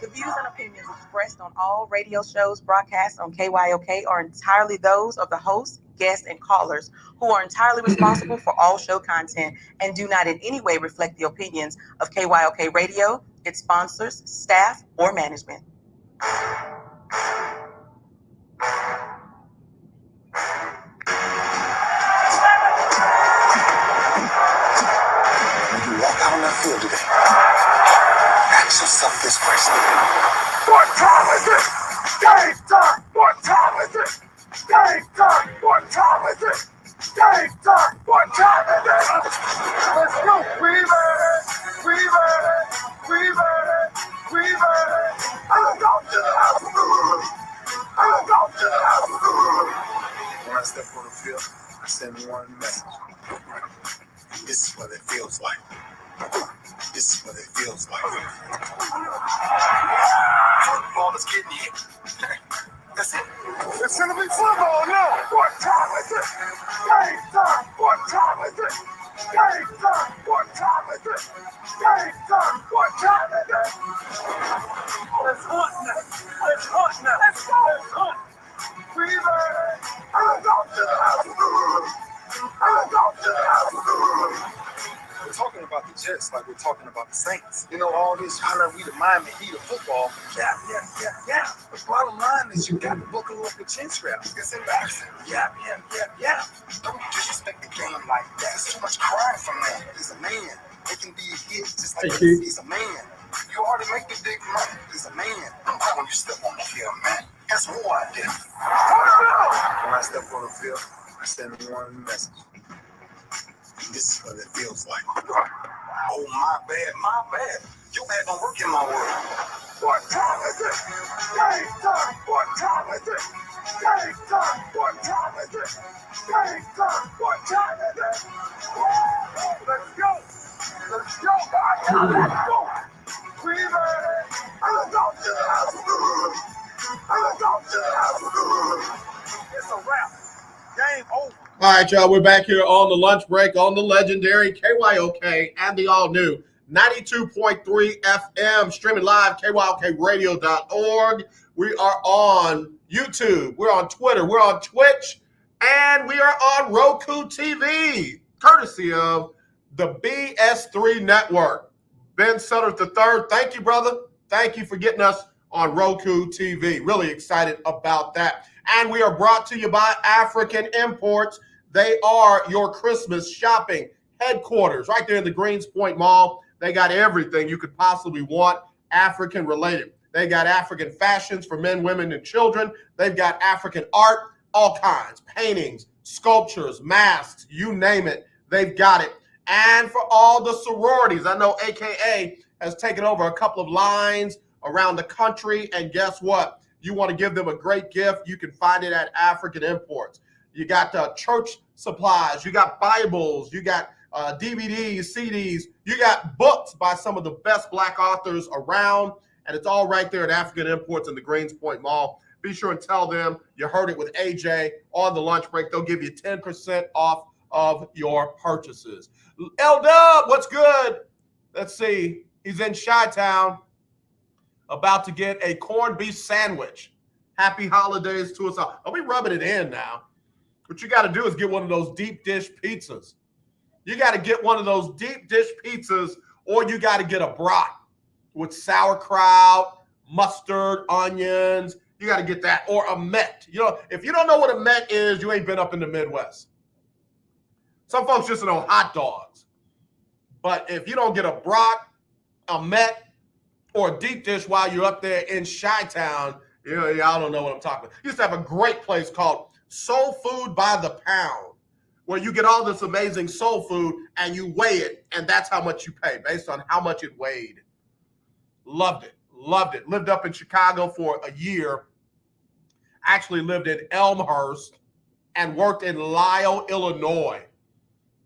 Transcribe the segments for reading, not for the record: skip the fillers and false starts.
The views and opinions expressed on all radio shows broadcast on KYOK are entirely those of the host, guests, and callers who are entirely responsible for all show content and do not in any way reflect the opinions of KYOK Radio, its sponsors, staff, or management. When you walk out on that field today, ask yourself this question. What time is it? Game time! What time is it? Game time! What time is it? Game time! What time is it? Let's go! We made it! We made it! We made it! We made it! I'm going to the house! I'm going to the house! When I step on the field, I send one message. This is what it feels like. This is what it feels like. Football is getting hit. That's it. It's gonna be football now! What time is it? Game time! What time is it? Game time! What time is it? Game time! What time is it? Let's hunt now! Let's hunt now! Let's go! Let's hunt! We made it! I'm going to the house! I'm going to the house! We're talking about the Jets like we're talking about the Saints. You know, all this hollering, we the Miami Heat of football. Yeah. The bottom line is you got to buckle up the chin straps. It's embarrassing. Yeah. Don't disrespect the game like that. There's too much crying from that. He's a man. He can be a hit just like he's a man. You already make the big money. He's a man. I'm proud when you step on the field, man. That's war out there. When I step on the field, I send one message. This is what it feels like. Oh, my bad. Your bad don't work in my world. What time is it? Game time! What time is it? Game time! What time is it? Game time! What time is it? Let's go! Let's go! Let's go! We made it! I'm going to the house! I'm going to the house! It's a wrap. Game over. All right, y'all, we're back here on the lunch break on the legendary KYOK and the all-new 92.3 FM, streaming live, kyokradio.org. We are on YouTube, we're on Twitter, we're on Twitch, and we are on Roku TV, courtesy of the BS3 Network. Ben Sutter III, thank you, brother. Thank you for getting us on Roku TV. Really excited about that. And we are brought to you by African Imports. They are your Christmas shopping headquarters right there in the Greenspoint Mall. They got everything you could possibly want African related. They got African fashions for men, women, and children. They've got African art, all kinds, paintings, sculptures, masks, you name it. They've got it. And for all the sororities, I know AKA has taken over a couple of lines around the country. And guess what? You want to give them a great gift, you can find it at African Imports. You got church supplies, you got Bibles, you got DVDs, CDs, you got books by some of the best Black authors around, and it's all right there at African Imports in the Greenspoint Mall. Be sure and tell them you heard it with AJ on the lunch break. They'll give you 10% off of your purchases. L-Dub, what's good? Let's see. He's in Chi-Town, about to get a corned beef sandwich. Happy holidays to us all. I'll be rubbing it in now. What you got to do is get one of those deep dish pizzas. You got to get one of those deep dish pizzas, or you got to get a brat with sauerkraut, mustard, onions. You got to get that, or a Met. You know, if you don't know what a Met is, you ain't been up in the Midwest. Some folks just know hot dogs. But if you don't get a brat, a Met, or a deep dish while you're up there in Chi-Town, you know, y'all don't know what I'm talking about. Used to have a great place called Soul Food by the Pound, where you get all this amazing soul food and you weigh it, and that's how much you pay based on how much it weighed. Loved it. Lived up in Chicago for a year. Actually lived in Elmhurst and worked in Lisle, Illinois.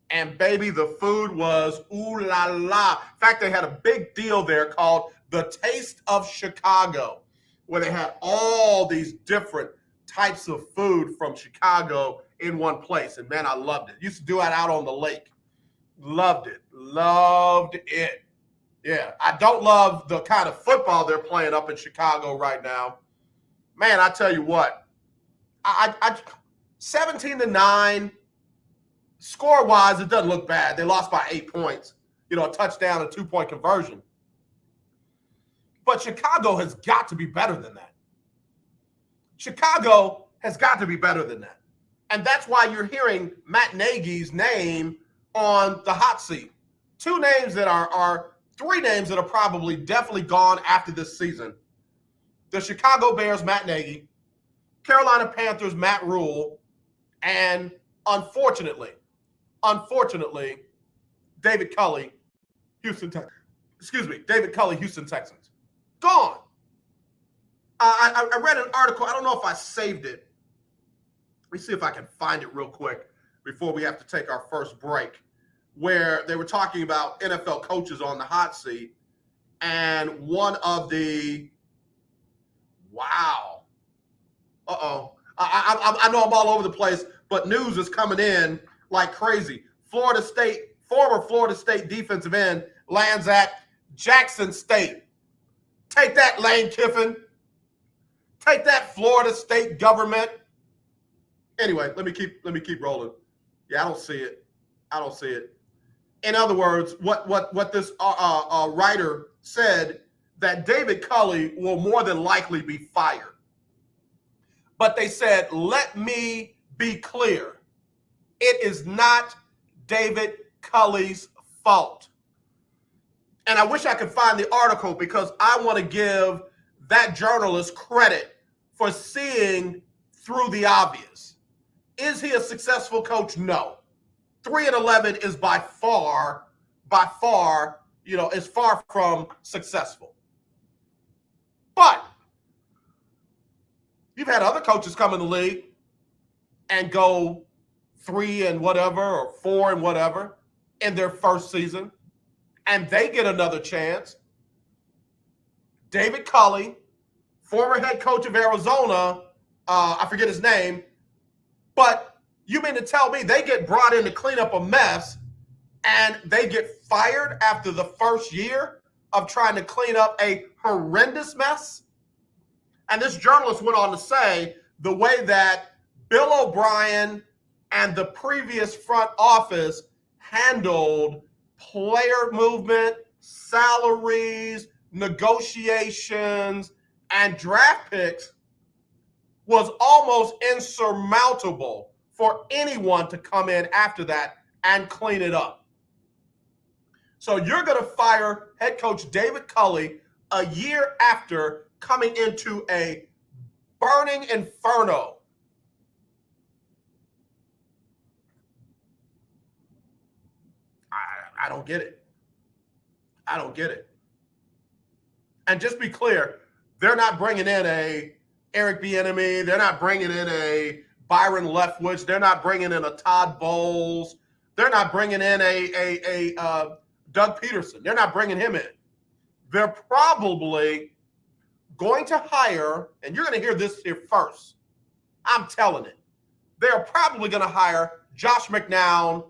And baby, the food was ooh la la. In fact, they had a big deal there called The Taste of Chicago, where they had all these different types of food from Chicago in one place. And man, I loved it. Used to do it out on the lake. Loved it. Yeah, I don't love the kind of football they're playing up in Chicago right now. Man, I tell you what, I 17-9, score-wise, it doesn't look bad. They lost by 8 points, a touchdown, a 2-point conversion. But Chicago has got to be better than that. Chicago has got to be better than that. And that's why you're hearing Matt Nagy's name on the hot seat. Three names that are probably definitely gone after this season. The Chicago Bears, Matt Nagy, Carolina Panthers, Matt Rule, and unfortunately, David Culley, Houston Texans. Gone. I read an article. I don't know if I saved it. Let me see if I can find it real quick before we have to take our first break, where they were talking about NFL coaches on the hot seat. And one of the I know I'm all over the place, but news is coming in like crazy. Former Florida State defensive end lands at Jackson State. Take that, Lane Kiffin. Take that, Florida State government. Anyway, let me keep rolling. Yeah, I don't see it. In other words, what this writer said, that David Culley will more than likely be fired. But they said, let me be clear. It is not David Culley's fault. And I wish I could find the article because I want to give that journalist credit for seeing through the obvious. Is he a successful coach? No. 3-11 is by far, is far from successful. But you've had other coaches come in the league and go 3 and whatever or 4 and whatever in their first season, and they get another chance. David Culley, former head coach of Arizona, I forget his name, but you mean to tell me they get brought in to clean up a mess and they get fired after the first year of trying to clean up a horrendous mess? And this journalist went on to say the way that Bill O'Brien and the previous front office handled player movement, salaries, negotiations, and draft picks was almost insurmountable for anyone to come in after that and clean it up. So you're going to fire head coach David Culley a year after coming into a burning inferno. I don't get it. I don't get it. And just be clear, they're not bringing in a Eric Bieniemy. They're not bringing in a Byron Leftwich. They're not bringing in a Todd Bowles. They're not bringing in a Doug Peterson. They're not bringing him in. They're probably going to hire, and you're going to hear this here first. I'm telling it. They're probably going to hire Josh McCown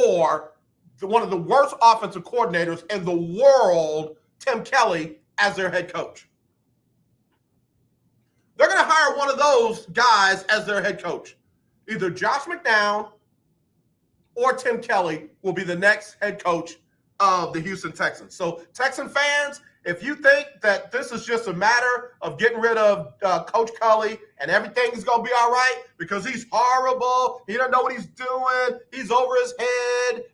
or one of the worst offensive coordinators in the world, Tim Kelly, as their head coach. They're going to hire one of those guys as their head coach. Either Josh McCown or Tim Kelly will be the next head coach of the Houston Texans. So, Texan fans, if you think that this is just a matter of getting rid of Coach Culley and everything's going to be all right because he's horrible, he doesn't know what he's doing, he's over his head,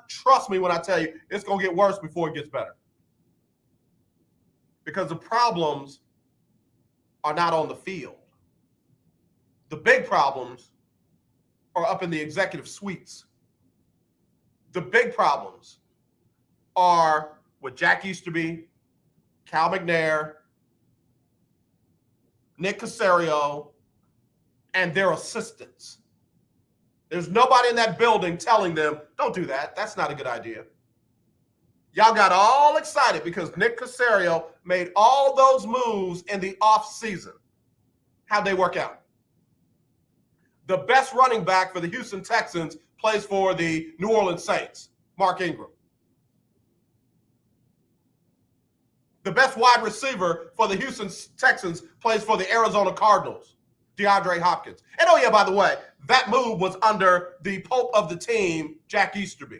trust me when I tell you, it's going to get worse before it gets better. Because the problems are not on the field. The big problems are up in the executive suites. The big problems are with Jack Easterby, Cal McNair, Nick Caserio, and their assistants. There's nobody in that building telling them, don't do that. That's not a good idea. Y'all got all excited because Nick Caserio made all those moves in the offseason. How'd they work out? The best running back for the Houston Texans plays for the New Orleans Saints, Mark Ingram. The best wide receiver for the Houston Texans plays for the Arizona Cardinals, DeAndre Hopkins. And oh yeah, by the way, that move was under the Pope of the team, Jack Easterby.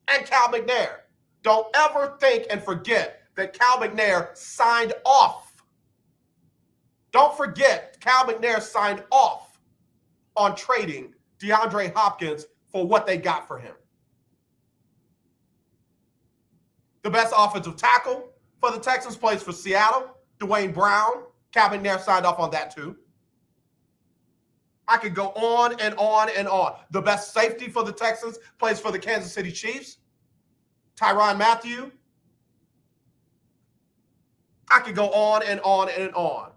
And Cal McNair. Don't ever think and forget that Cal McNair signed off. Don't forget, Cal McNair signed off on trading DeAndre Hopkins for what they got for him. The best offensive tackle for the Texans plays for Seattle, Dwayne Brown. Cal McNair signed off on that too. I could go on and on and on. The best safety for the Texans plays for the Kansas City Chiefs, Tyrann Mathieu. I could go on and on and on.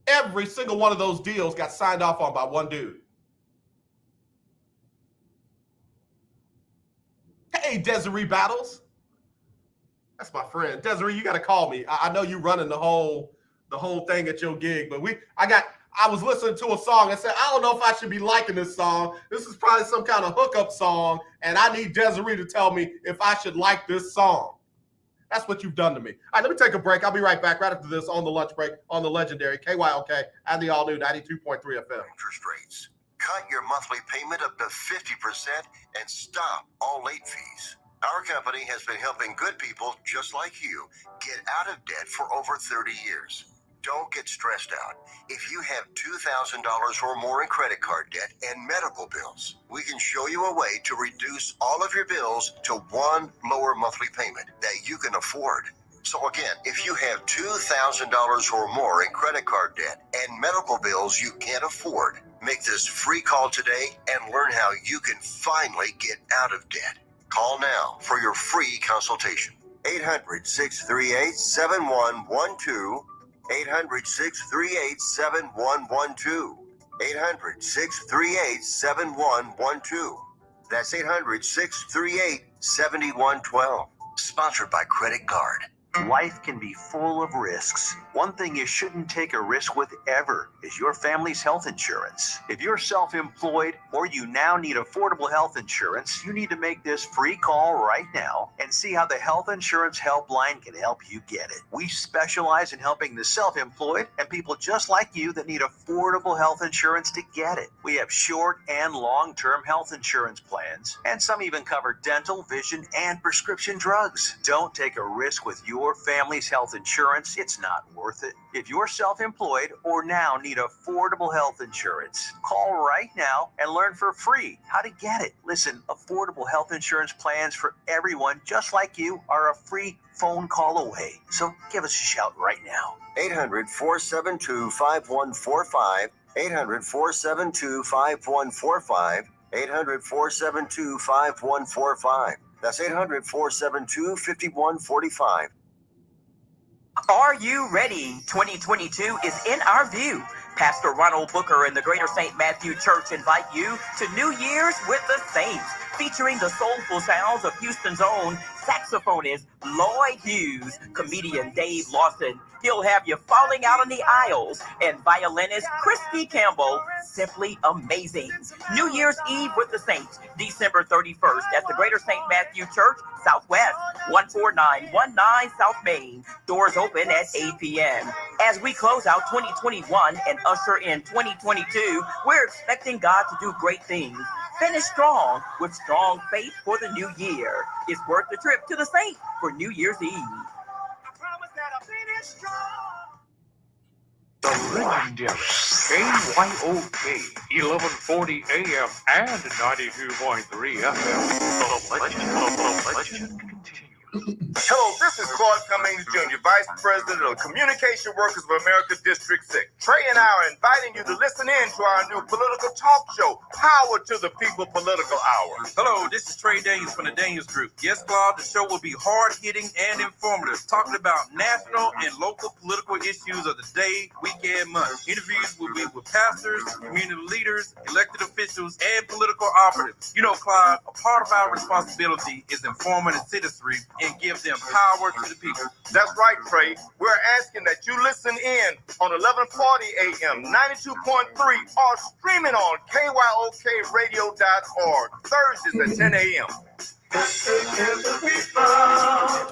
Every single one of those deals got signed off on by one dude. Hey, Desiree Battles. That's my friend. Desiree, you got to call me. I know you running the whole thing at your gig, but I was listening to a song and said, I don't know if I should be liking this song. This is probably some kind of hookup song, and I need Desiree to tell me if I should like this song. That's what you've done to me. All right, let me take a break. I'll be right back right after this on the lunch break on the legendary KYOK and the all-new 92.3 FM. Interest rates. Cut your monthly payment up to 50% and stop all late fees. Our company has been helping good people just like you get out of debt for over 30 years. Don't get stressed out. If you have $2,000 or more in credit card debt and medical bills, we can show you a way to reduce all of your bills to one lower monthly payment that you can afford. So again, if you have $2,000 or more in credit card debt and medical bills you can't afford, make this free call today and learn how you can finally get out of debt. Call now for your free consultation. 800-638-7112. 800-638-7112. 800-638-7112. That's 800-638-7112. Sponsored by Credit Card. Life can be full of risks. One thing you shouldn't take a risk with ever is your family's health insurance. If you're self-employed or you now need affordable health insurance, you need to make this free call right now and see how the Health Insurance Helpline can help you get it. We specialize in helping the self-employed and people just like you that need affordable health insurance to get it. We have short and long-term health insurance plans, and some even cover dental, vision, and prescription drugs. Don't take a risk with your family's health insurance. It's not worth it. If you're self-employed or now need affordable health insurance, call right now and learn for free how to get it. Listen, affordable health insurance plans for everyone just like you are a free phone call away. So give us a shout right now. 800-472-5145. 800-472-5145. 800-472-5145. That's 800-472-5145. Are you ready? 2022 is in our view. Pastor Ronald Booker and the Greater St. Matthew Church invite you to New Year's with the Saints, featuring the soulful sounds of Houston's own saxophonist Lloyd Hughes, comedian Dave Lawson. He'll have you falling out on the aisles, and violinist Christy Campbell. Simply amazing. New Year's Eve with the Saints, December 31st at the Greater St. Matthew Church, Southwest, 14919 South Main. Doors open at 8 p.m. As we close out 2021 and usher in 2022, we're expecting God to do great things. Finish strong with strong faith for the new year. It's worth the trip to the Saints for New Year's Eve. The legendary KYOK 1140 AM and 92.3 FM. The legend continues. Hello, this is Claude Cummings Jr., Vice President of Communication Workers of America District 6. Trey and I are inviting you to listen in to our new political talk show, Power to the People Political Hour. Hello, this is Trey Daniels from the Daniels Group. Yes, Claude, the show will be hard-hitting and informative, talking about national and local political issues of the day, week, and month. Interviews will be with pastors, community leaders, elected officials, and political operatives. You know, Claude, a part of our responsibility is informing the citizenry and give them power to the people. That's right, Trey. We're asking that you listen in on 1140 AM, 92.3, or streaming on KYOKradio.org, Thursdays at 10 a.m. Give the people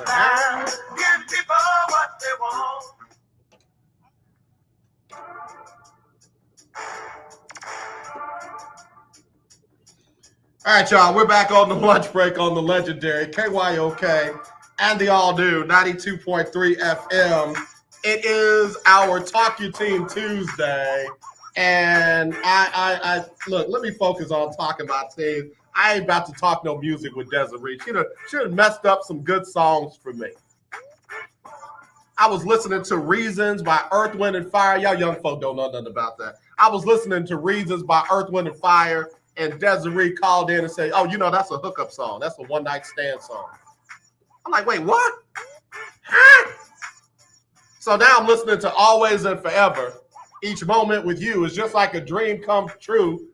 now. Give people what they want. All right, y'all, we're back on the lunch break on the legendary KYOK and the all-new 92.3 FM. It is our Talk Your Team Tuesday, and I look, let me focus on talking about teams. I ain't about to talk no music with Desiree. She done messed up some good songs for me. I was listening to Reasons by Earth, Wind, and Fire. Y'all young folk don't know nothing about that. I was listening to Reasons by Earth, Wind, and Fire, and Desiree called in and said, oh, that's a hookup song. That's a one-night stand song. I'm like, wait, what? Huh? So now I'm listening to Always and Forever. Each moment with you is just like a dream come true.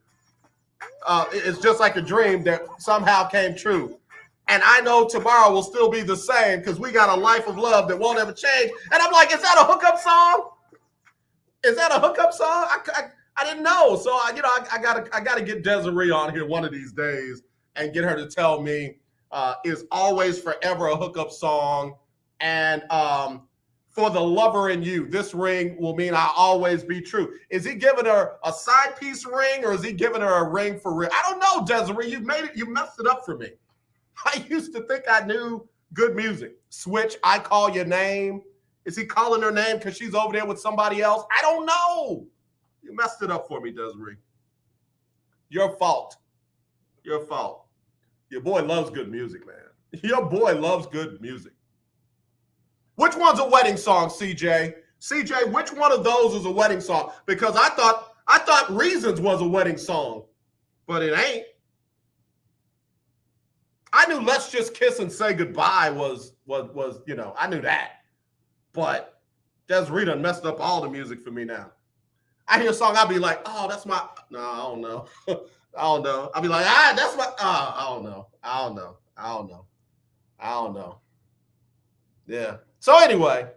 It's just like a dream that somehow came true. And I know tomorrow will still be the same because we got a life of love that won't ever change. And I'm like, is that a hookup song? Is that a hookup song? I didn't know. So I gotta get Desiree on here one of these days and get her to tell me is Always Forever a hookup song? And for the lover in you, this ring will mean I'll always be true. Is he giving her a side piece ring or is he giving her a ring for real? I don't know, Desiree. You messed it up for me. I used to think I knew good music. Switch, I Call Your Name. Is he calling her name because she's over there with somebody else? I don't know. You messed it up for me, Desiree. Your fault. Your fault. Your boy loves good music, man. Your boy loves good music. Which one's a wedding song, CJ? CJ, which one of those is a wedding song? Because I thought Reasons was a wedding song, but it ain't. I knew Let's Just Kiss and Say Goodbye was I knew that. But Desiree done messed up all the music for me now. I hear a song, I'll be like, oh, that's my, no, I don't know. I don't know. I'll be like, that's my, I don't know. Yeah. So anyway,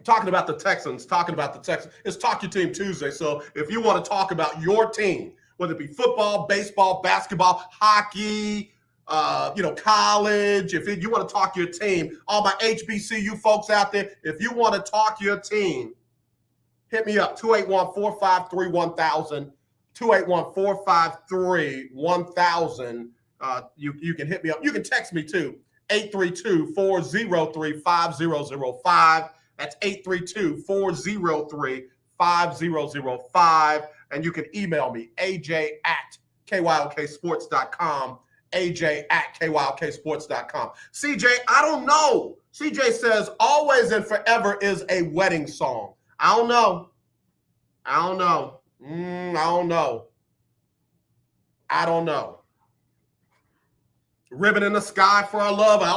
talking about the Texans. It's Talk Your Team Tuesday. So if you want to talk about your team, whether it be football, baseball, basketball, hockey, college, if you want to talk your team, all my HBCU folks out there, if you want to talk your team, hit me up, 281-453-1000, 281-453-1000. You can hit me up. You can text me too, 832-403-5005. That's 832-403-5005. And you can email me, aj@kyoksports.com, aj@kyoksports.com. CJ, I don't know. CJ says Always and Forever is a wedding song. I don't know. I don't know. Ribbon in the Sky for Our Love. I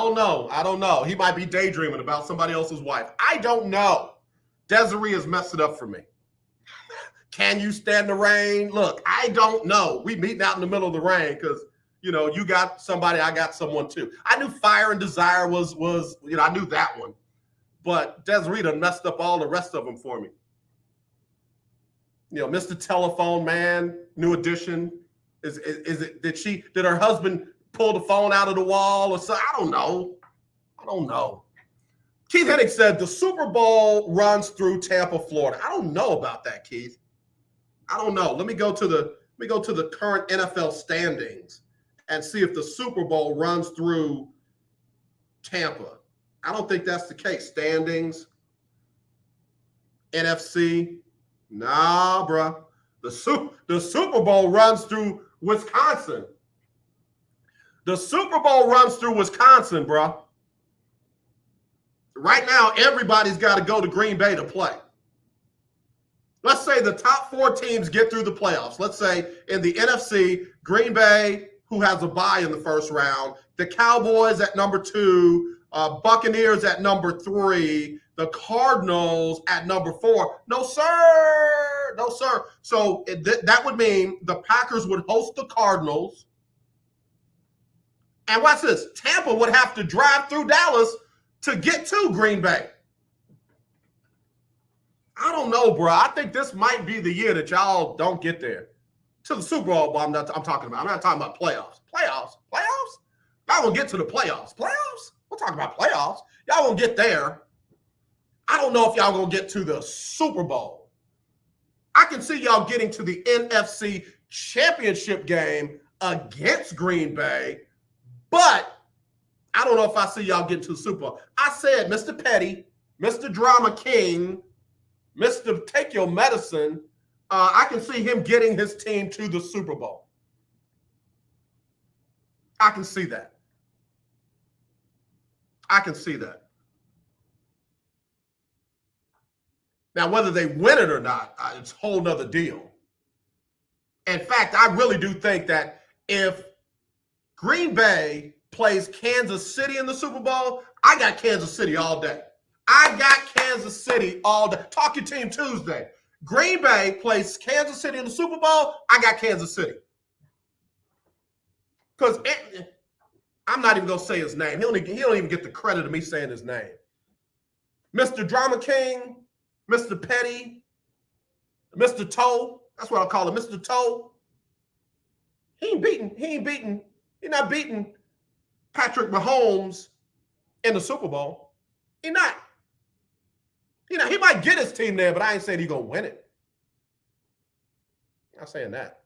don't know. He might be daydreaming about somebody else's wife. I don't know. Desiree has messed it up for me. Can You Stand the Rain? Look, I don't know. We meeting out in the middle of the rain because, you got somebody, I got someone too. I knew Fire and Desire was I knew that one. But Desiree done messed up all the rest of them for me. Mr. Telephone Man, New Edition. Is it, did her husband pull the phone out of the wall or something? I don't know. Keith Hennig said the Super Bowl runs through Tampa, Florida. I don't know about that, Keith. I don't know. Let me go to the current NFL standings and see if the Super Bowl runs through Tampa. I don't think that's the case. Standings, NFC, nah, bruh. The Super Bowl runs through Wisconsin. The Super Bowl runs through Wisconsin, bruh. Right now, everybody's got to go to Green Bay to play. Let's say the top 4 teams get through the playoffs. Let's say in the NFC, Green Bay, who has a bye in the first round, the Cowboys at number 2, Buccaneers at number 3, the Cardinals at number 4. No, sir. So that would mean the Packers would host the Cardinals. And watch this. Tampa would have to drive through Dallas to get to Green Bay. I don't know, bro. I think this might be the year that y'all don't get there. to the Super Bowl, I'm not talking about. I'm not talking about playoffs. Playoffs? Y'all won't get to the playoffs. Playoffs? We'll talk about playoffs. Y'all won't get there. I don't know if y'all gonna get to the Super Bowl. I can see y'all getting to the NFC Championship game against Green Bay, but I don't know if I see y'all getting to the Super Bowl. I said Mr. Petty, Mr. Drama King, Mr. Take Your Medicine, I can see him getting his team to the Super Bowl. I can see that. I can see that. Now, whether they win it or not, it's a whole nother deal. In fact, I really do think that if Green Bay plays Kansas City in the Super Bowl, I got Kansas City all day. I got Kansas City all day. Talk Your Team Tuesday. Green Bay plays Kansas City in the Super Bowl, I got Kansas City. Because I'm not even going to say his name. He don't even get the credit of me saying his name. Mr. Drama King, Mr. Petty, Mr. Toe. That's what I call him, Mr. Toe. He's not beating Patrick Mahomes in the Super Bowl. He's not. He might get his team there, but I ain't saying he's going to win it. I'm not saying that.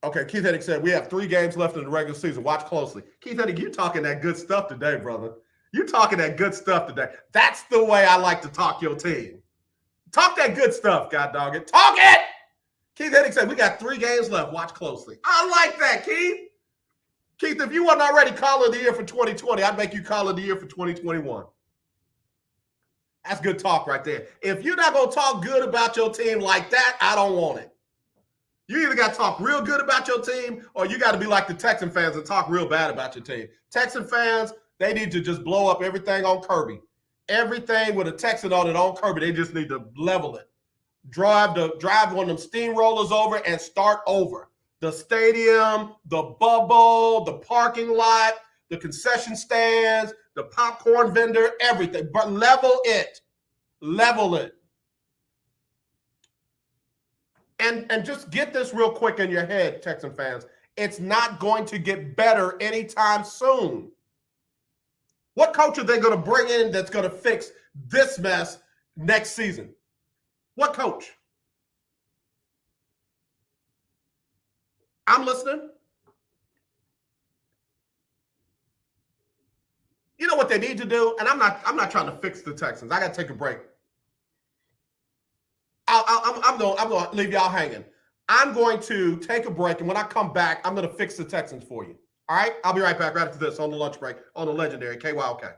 Okay, Keith Hedrick said, we have 3 games left in the regular season. Watch closely. Keith Hedrick, you talking that good stuff today, brother. You talking that good stuff today. That's the way I like to talk your team. Talk that good stuff, God dog it. Talk it! Keith Hedrick said, we got 3 games left. Watch closely. I like that, Keith. Keith, if you weren't already Caller of the Year for 2020, I'd make you Caller of the Year for 2021. That's good talk right there. If you're not going to talk good about your team like that, I don't want it. You either got to talk real good about your team or you got to be like the Texan fans and talk real bad about your team. Texan fans, they need to just blow up everything on Kirby. Everything with a Texan on it on Kirby, they just need to level it. Drive one of them steamrollers over and start over. The stadium, the bubble, the parking lot, the concession stands, the popcorn vendor, everything. But level it. Level it. And just get this real quick in your head, Texan fans. It's not going to get better anytime soon. What coach are they going to bring in that's going to fix this mess next season? What coach? I'm listening. You know what they need to do? And I'm not trying to fix the Texans. I got to take a break. I'm going to leave y'all hanging. I'm going to take a break, and when I come back, I'm going to fix the Texans for you. All right? I'll be right back right after this on the lunch break on the legendary KYOK.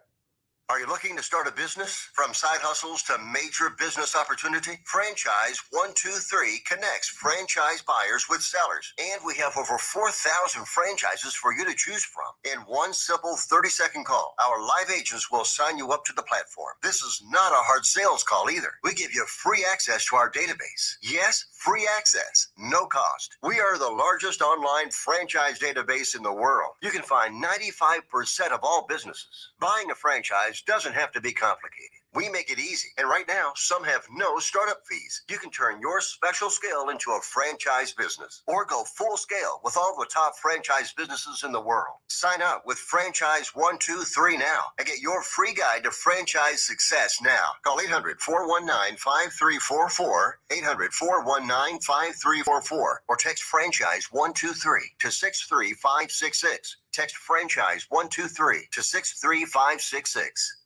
Are you looking to start a business? From side hustles to major business opportunity, Franchise 123 connects franchise buyers with sellers. And we have over 4,000 franchises for you to choose from. In one simple 30-second call, our live agents will sign you up to the platform. This is not a hard sales call either. We give you free access to our database. Yes, free access, no cost. We are the largest online franchise database in the world. You can find 95% of all businesses. Buying a franchise doesn't have to be complicated. We make it easy. And right now, some have no startup fees. You can turn your special skill into a franchise business or go full scale with all the top franchise businesses in the world. Sign up with Franchise 123 now and get your free guide to franchise success now. Call 800-419-5344, 800-419-5344, or text Franchise 123 to 63566. Text Franchise 123 to 63566.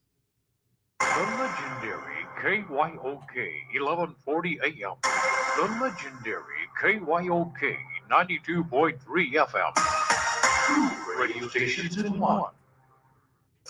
The legendary KYOK 1140 AM. The legendary KYOK 92.3 FM. 2 radio stations in one.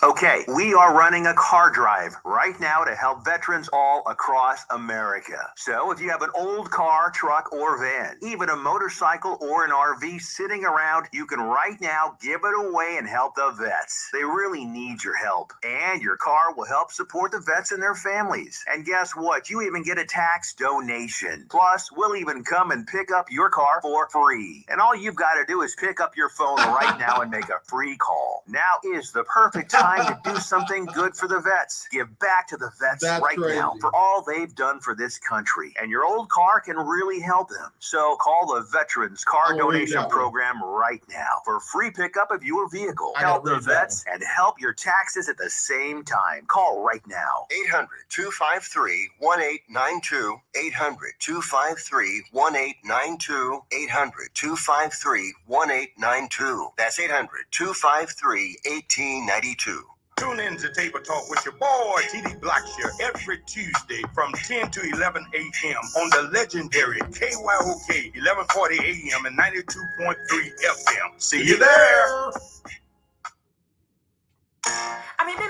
Okay, we are running a car drive right now to help veterans all across America. So if you have an old car, truck, or van, even a motorcycle or an RV sitting around, you can right now give it away and help the vets. They really need your help. And your car will help support the vets and their families. And guess what? You even get a tax donation. Plus, we'll even come and pick up your car for free. And all you've got to do is pick up your phone right now and make a free call. Now is the perfect time time to do something good for the vets. Give back to the vets That's right crazy. now for all they've done for this country. And your old car can really help them. So call the Veterans Car I'm gonna read Donation that one. Program right now for free pickup of your vehicle. I gotta Help the read that vets and help your taxes at the same time. Call right now. 800-253-1892. 800-253-1892. 800-253-1892. That's 800-253-1892. Tune in to Table Talk with your boy, TD Blackshear, every Tuesday from 10 to 11 a.m. on the legendary KYOK 1140 a.m. and 92.3 FM. See you there. I remember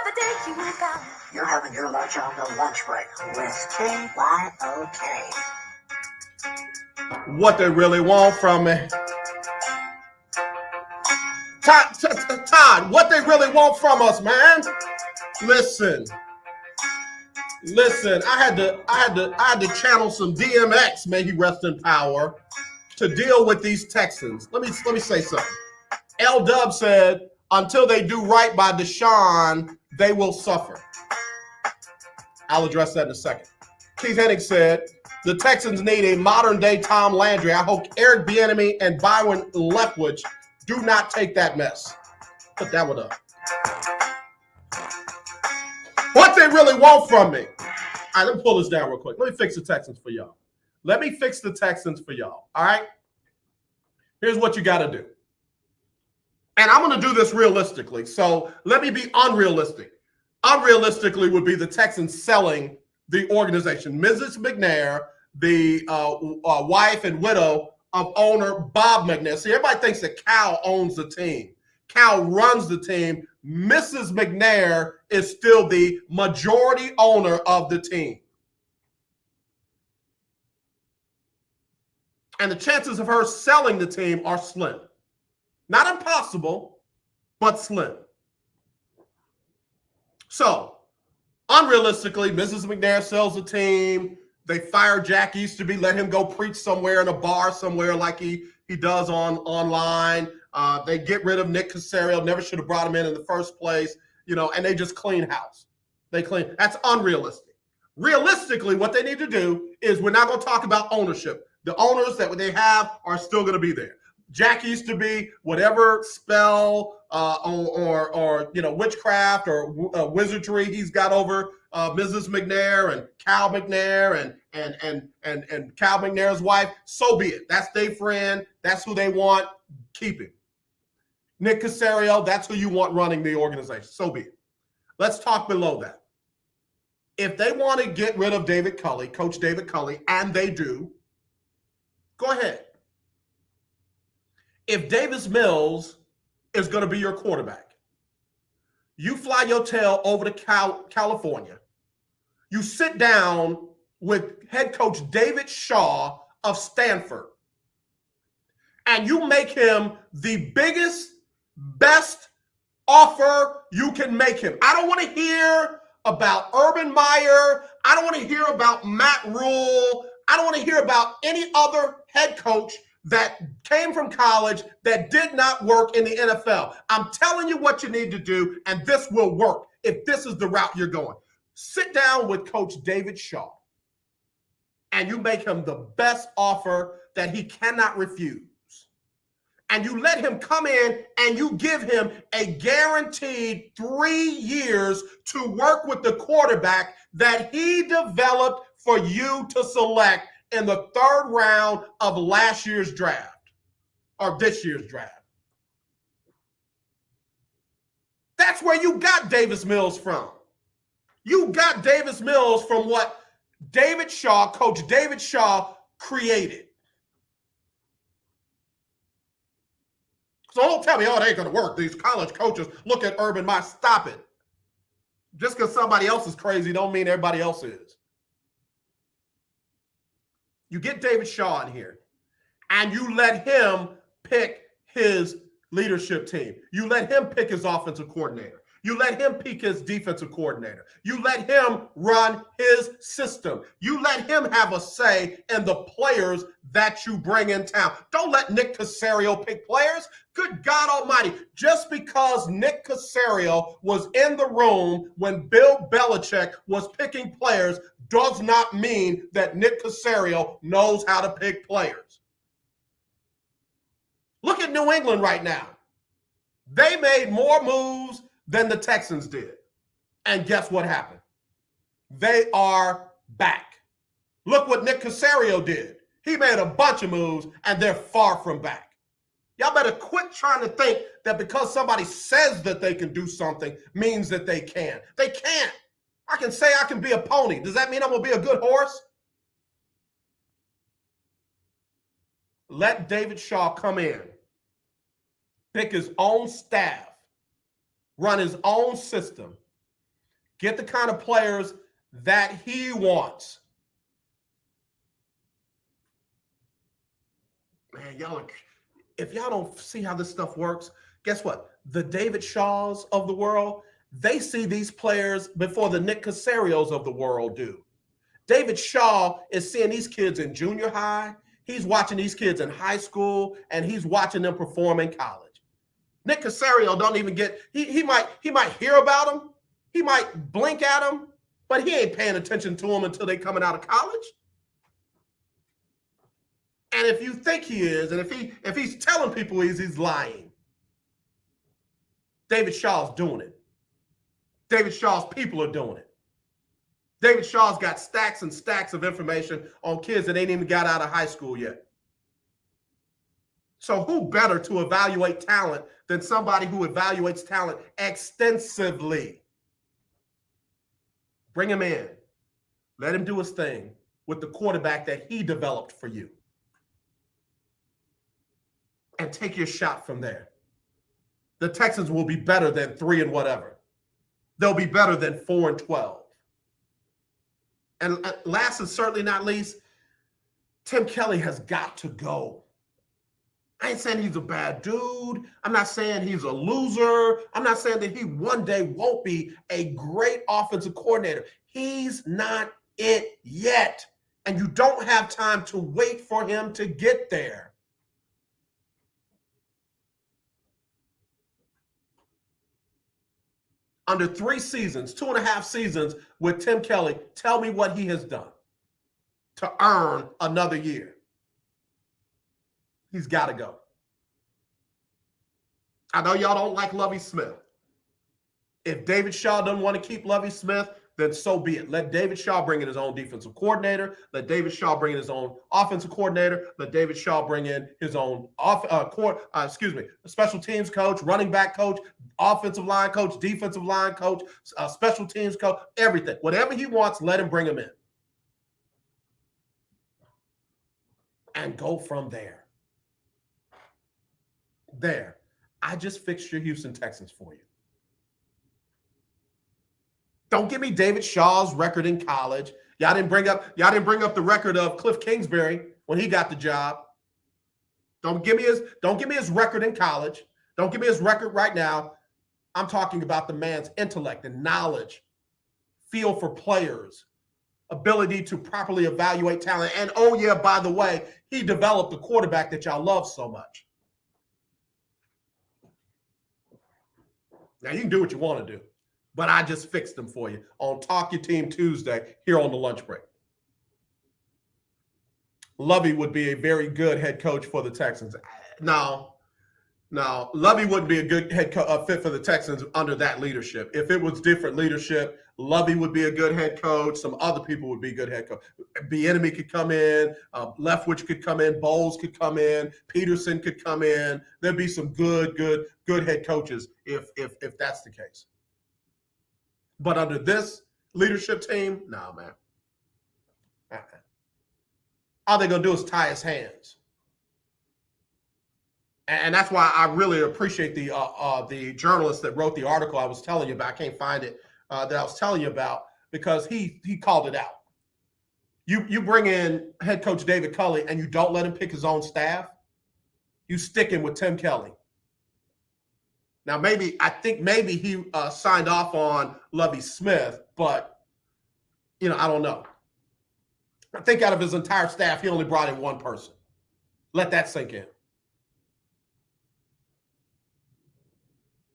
the day you found me. You're having your lunch on the lunch break with KYOK. What they really want from me. Todd, what they really want from us, man. Listen. I had to channel some DMX, may he rest in power, to deal with these Texans. Let me say something. L-Dub said, until they do right by Deshaun, they will suffer. I'll address that in a second. Keith Hennig said, the Texans need a modern-day Tom Landry. I hope Eric Bieniemy and Byron Leftwich do not take that mess. Put that one up. What they really want from me. All right, let me pull this down real quick. Let me fix the Texans for y'all. All right? Here's what you got to do. And I'm going to do this realistically. So let me be unrealistic. Unrealistically would be the Texans selling the organization. Mrs. McNair, the wife and widow of owner Bob McNair. See, everybody thinks that Cal owns the team. Cal runs the team. Mrs. McNair is still the majority owner of the team. And the chances of her selling the team are slim. Not impossible, but slim. So, unrealistically, Mrs. McNair sells the team. They fire Jack Easterby, let him go preach somewhere in a bar somewhere like he does online. They get rid of Nick Caserio, never should have brought him in the first place, and they just clean house. That's unrealistic. Realistically, what they need to do is we're not going to talk about ownership. The owners that they have are still going to be there. Jack Easterby, whatever spell or witchcraft or wizardry he's got over Mrs. McNair and Cal McNair and Cal McNair's wife, so be it. That's their friend. That's who they want. Keep him. Nick Caserio, that's who you want running the organization. So be it. Let's talk below that. If they want to get rid of David Culley, Coach David Culley, and they do, go ahead. If Davis Mills is going to be your quarterback, you fly your tail over to California. You sit down with head coach David Shaw of Stanford, and you make him the biggest, best offer you can make him. I don't want to hear about Urban Meyer. I don't want to hear about Matt Rule. I don't want to hear about any other head coach that came from college that did not work in the NFL. I'm telling you what you need to do, and this will work if this is the route you're going. Sit down with Coach David Shaw, and you make him the best offer that he cannot refuse. And you let him come in and you give him a guaranteed 3 years to work with the quarterback that he developed for you to select in the third round of last year's draft or this year's draft. That's where you got Davis Mills from. You got Davis Mills from what David Shaw, Coach David Shaw, created. So don't tell me, oh, it ain't going to work. These college coaches look at Urban Meyer. Stop it. Just because somebody else is crazy don't mean everybody else is. You get David Shaw in here, and you let him pick his leadership team. You let him pick his offensive coordinator. You let him pick his defensive coordinator. You let him run his system. You let him have a say in the players that you bring in town. Don't let Nick Caserio pick players. Good God Almighty. Just because Nick Caserio was in the room when Bill Belichick was picking players does not mean that Nick Caserio knows how to pick players. Look at New England right now. They made more moves than the Texans did. And guess what happened? They are back. Look what Nick Caserio did. He made a bunch of moves, and they're far from back. Y'all better quit trying to think that because somebody says that they can do something means that they can. They can't. I can say I can be a pony. Does that mean I'm going to be a good horse? Let David Shaw come in, pick his own staff, run his own system, get the kind of players that he wants. Man, if y'all don't see how this stuff works, guess what? The David Shaws of the world, they see these players before the Nick Caserios of the world do. David Shaw is seeing these kids in junior high. He's watching these kids in high school, and he's watching them perform in college. Nick Caserio don't even get, he might hear about them. He might blink at them, but he ain't paying attention to them until they coming out of college. And if you think he is, and if he's telling people he's lying, David Shaw's doing it. David Shaw's people are doing it. David Shaw's got stacks and stacks of information on kids that ain't even got out of high school yet. So who better to evaluate talent than somebody who evaluates talent extensively? Bring him in. Let him do his thing with the quarterback that he developed for you. And take your shot from there. The Texans will be better than 3 and whatever. They'll be better than 4-12. And last and certainly not least, Tim Kelly has got to go. I ain't saying he's a bad dude. I'm not saying he's a loser. I'm not saying that he one day won't be a great offensive coordinator. He's not it yet. And you don't have time to wait for him to get there. Under 3 seasons, 2.5 seasons with Tim Kelly, tell me what he has done to earn another year. He's got to go. I know y'all don't like Lovie Smith. If David Shaw doesn't want to keep Lovie Smith, then so be it. Let David Shaw bring in his own defensive coordinator. Let David Shaw bring in his own offensive coordinator. Let David Shaw bring in his own special teams coach, running back coach, offensive line coach, defensive line coach, special teams coach, everything. Whatever he wants, let him bring him in. And go from there. There. I just fixed your Houston Texans for you. Don't give me David Shaw's record in college. Y'all didn't bring up the record of Cliff Kingsbury when he got the job. Don't give me his record in college. Don't give me his record right now. I'm talking about the man's intellect and knowledge, feel for players, ability to properly evaluate talent. And oh yeah, by the way, he developed the quarterback that y'all love so much. Now you can do what you want to do. But I just fixed them for you on Talk Your Team Tuesday here on the lunch break. Lovie would be a very good head coach for the Texans. No, Lovie wouldn't be a good fit for the Texans under that leadership. If it was different leadership, Lovie would be a good head coach. Some other people would be good head coach. Bieniemy could come in. Leftwich could come in. Bowles could come in. Peterson could come in. There'd be some good head coaches if that's the case. But under this leadership team, no, man. All they're going to do is tie his hands. And that's why I really appreciate the journalist that wrote the article I was telling you about. I can't find it, that I was telling you about, because he called it out. You bring in head coach David Culley and you don't let him pick his own staff, you stick him with Tim Kelly. Now, I think maybe he signed off on Lovie Smith, but, I don't know. I think out of his entire staff, he only brought in one person. Let that sink in.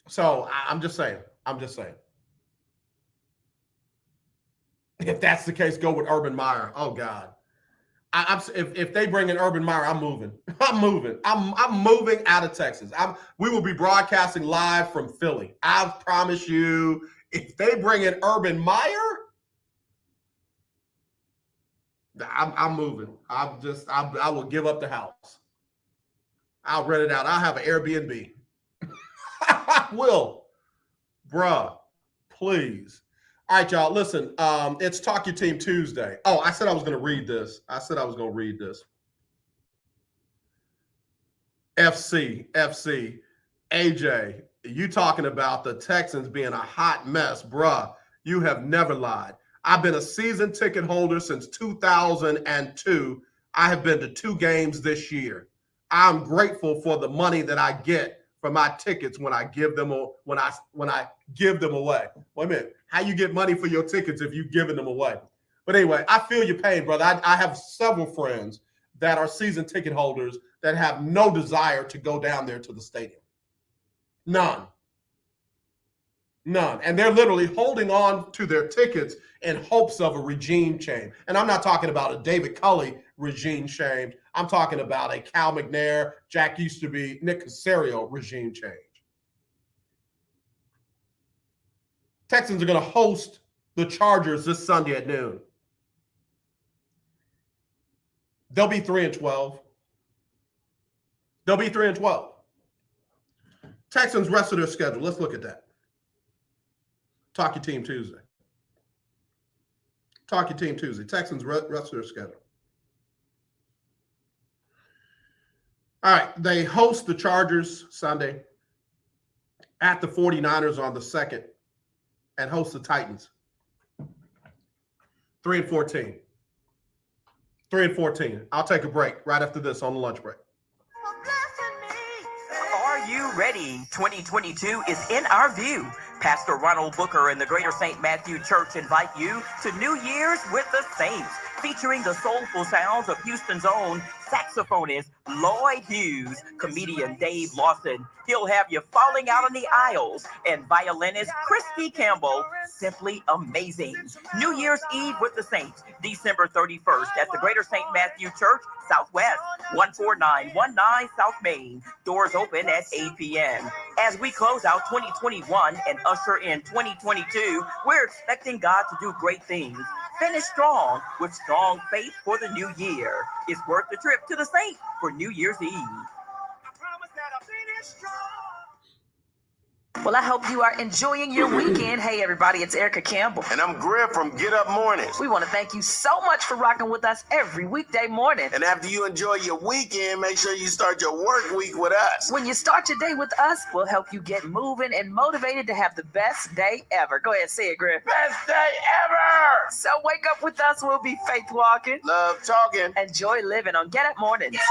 So I'm just saying. If that's the case, go with Urban Meyer. Oh God. If they bring in Urban Meyer, I'm moving. I'm moving out of Texas. We will be broadcasting live from Philly. I promise you, if they bring in Urban Meyer, I'm moving. I will give up the house. I'll rent it out. I'll have an Airbnb. I will. Bruh, please. All right, y'all, listen, it's Talk Your Team Tuesday. Oh, I said I was going to read this. FC, AJ, you talking about the Texans being a hot mess. Bruh, you have never lied. I've been a season ticket holder since 2002. I have been to 2 games this year. I'm grateful for the money that I get for my tickets when I give them away. Wait a minute. How you get money for your tickets if you're giving them away? But anyway, I feel your pain, brother. I have several friends that are season ticket holders that have no desire to go down there to the stadium. None. And they're literally holding on to their tickets in hopes of a regime change. And I'm not talking about a David Culley regime change. I'm talking about a Cal McNair, Jack Easterby, Nick Caserio regime change. Texans are going to host the Chargers this Sunday at noon. They'll be 3-12. Texans rest of their schedule. Let's look at that. Talk Your Team Tuesday. Texans rest of their schedule. All right, they host the Chargers Sunday, at the 49ers on the 2nd, and host the Titans. 3-14. I'll take a break right after this on the lunch break. Are you ready? 2022 is in our view. Pastor Ronald Booker and the Greater St. Matthew Church invite you to New Year's with the Saints, featuring the soulful sounds of Houston's own saxophonist Lloyd Hughes, comedian Dave Lawson. He'll have you falling out on the aisles, and violinist Christy Campbell. Simply amazing. New Year's Eve with the Saints, December 31st at the Greater St. Matthew Church, Southwest, 14919 South Main. Doors open at 8 p.m. As we close out 2021 and usher in 2022, we're expecting God to do great things. Finish strong with strong faith for the new year. It's worth the trip to the Saints for New Year's Eve. Well, I hope you are enjoying your weekend. Hey, everybody, it's Erica Campbell. And I'm Griff from Get Up Mornings. We want to thank you so much for rocking with us every weekday morning. And after you enjoy your weekend, make sure you start your work week with us. When you start your day with us, we'll help you get moving and motivated to have the best day ever. Go ahead, say it, Griff. Best day ever! So wake up with us. We'll be faith walking, love talking, and joy living on Get Up Mornings. Get up.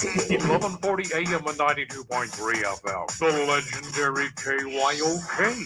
1140 AM and 92.3 FM. The legendary KYOK.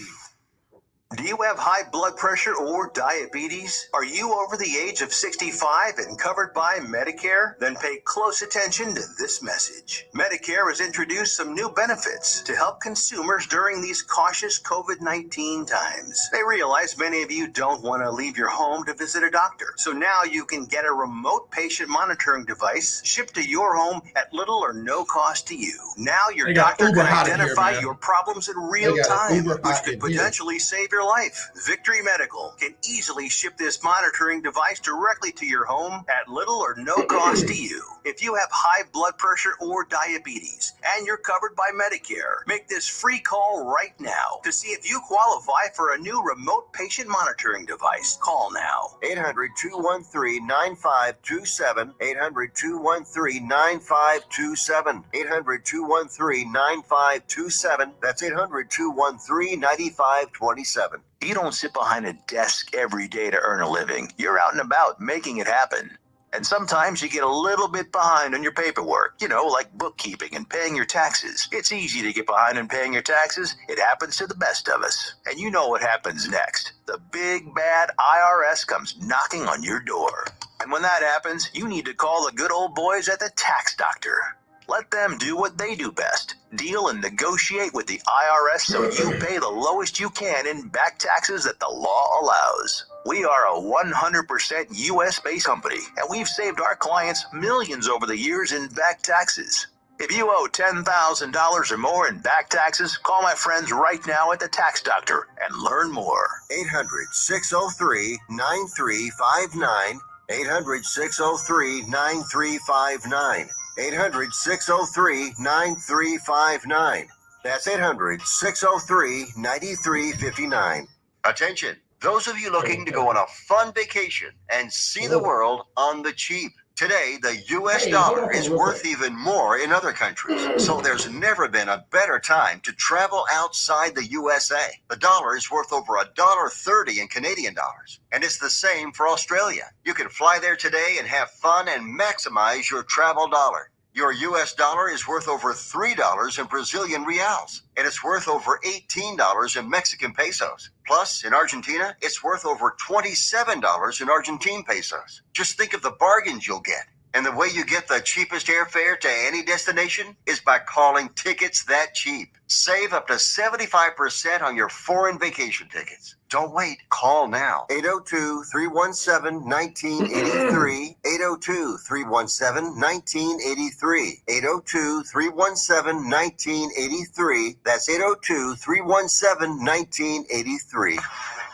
Do you have high blood pressure or diabetes? Are you over the age of 65 and covered by Medicare? Then pay close attention to this message. Medicare has introduced some new benefits to help consumers during these cautious COVID-19 times. They realize many of you don't want to leave your home to visit a doctor. So now you can get a remote patient monitoring device shipped to your home at little or no cost to you. Now your doctor can identify your problems in real time, which could potentially save your life. Victory Medical can easily ship this monitoring device directly to your home at little or no cost to you. If you have high blood pressure or diabetes and you're covered by Medicare, make this free call right now to see if you qualify for a new remote patient monitoring device. Call now. 800-213-9527. 800-213-9527. 800-213-9527. That's 800-213-9527. You don't sit behind a desk every day to earn a living. You're out and about making it happen. And sometimes you get a little bit behind on your paperwork, like bookkeeping and paying your taxes. It's easy to get behind on paying your taxes. It happens to the best of us. And you know what happens next. The big bad IRS comes knocking on your door. And when that happens, you need to call the good old boys at the Tax Doctor. Let them do what they do best. Deal and negotiate with the IRS so you pay the lowest you can in back taxes that the law allows. We are a 100% U.S.-based company, and we've saved our clients millions over the years in back taxes. If you owe $10,000 or more in back taxes, call my friends right now at the Tax Doctor and learn more. 800-603-9359. 800-603-9359. 800-603-9359. That's 800-603-9359. Attention, those of you looking to go on a fun vacation and see the world on the cheap. Today, the U.S. dollar is worth even more in other countries, so there's never been a better time to travel outside the USA. The dollar is worth over $1.30 in Canadian dollars, and it's the same for Australia. You can fly there today and have fun and maximize your travel dollar. Your U.S. dollar is worth over $3 in Brazilian reals, and it's worth over $18 in Mexican pesos. Plus, in Argentina, it's worth over $27 in Argentine pesos. Just think of the bargains you'll get. And the way you get the cheapest airfare to any destination is by calling Tickets That Cheap. Save up to 75% on your foreign vacation tickets. Don't wait. Call now. 802-317-1983. 802-317-1983. 802-317-1983. That's 802-317-1983.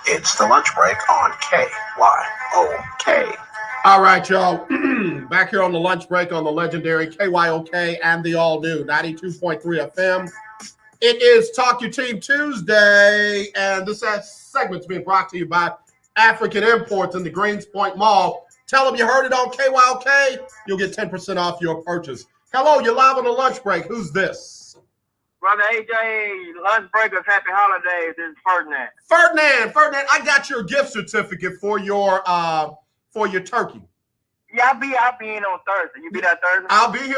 It's the lunch break on KYOK. All right, y'all. Back here on the lunch break on the legendary KYOK and the all-new 92.3 FM. It is Talk Your Team Tuesday, and this segment's being brought to you by African Imports in the Greens Point Mall. Tell them you heard it on KYOK. You'll get 10% off your purchase. Hello, you're live on the lunch break. Who's this? Brother AJ, lunch breakers, happy holidays. This is Ferdinand. Ferdinand, I got your gift certificate for your turkey. Yeah, I'll be in on Thursday. You be there Thursday? I'll be here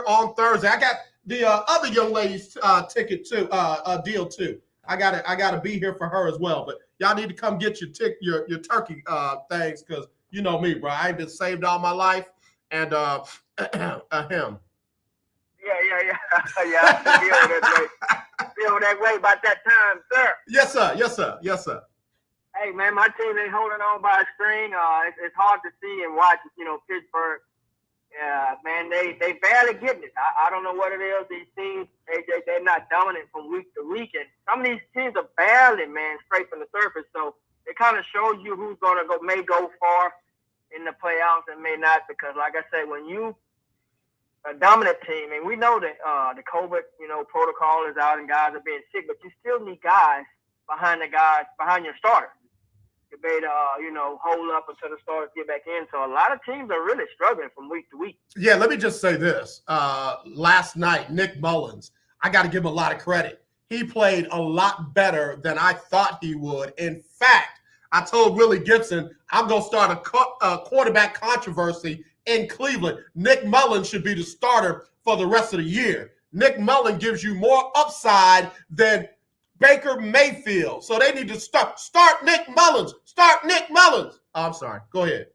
on Thursday. I got the other young lady's ticket too, deal too. I gotta be here for her as well. But y'all need to come get your turkey things, because you know me, bro. I ain't been saved all my life, and him. Yeah. I feel that way about that time, sir. Yes, sir. Hey, man, my team ain't holding on by a string. It's hard to see and watch, Pittsburgh. Yeah, man, they barely getting it. I don't know what it is. These teams, they're not dominant from week to week. And some of these teams are barely, man, scraping the surface. So it kind of shows you who's going to may go far in the playoffs and may not. Because, like I said, when you a dominant team, and we know that the COVID, protocol is out and guys are being sick, but you still need guys behind your starters. You better, hold up until the starters get back in. So a lot of teams are really struggling from week to week. Yeah, let me just say this. Last night, Nick Mullins, I got to give him a lot of credit. He played a lot better than I thought he would. In fact, I told Willie Gibson, I'm going to start a quarterback controversy in Cleveland. Nick Mullins should be the starter for the rest of the year. Nick Mullins gives you more upside than Baker Mayfield. So they need to start Nick Mullins. Start Nick Mullins. Oh, I'm sorry. Go ahead.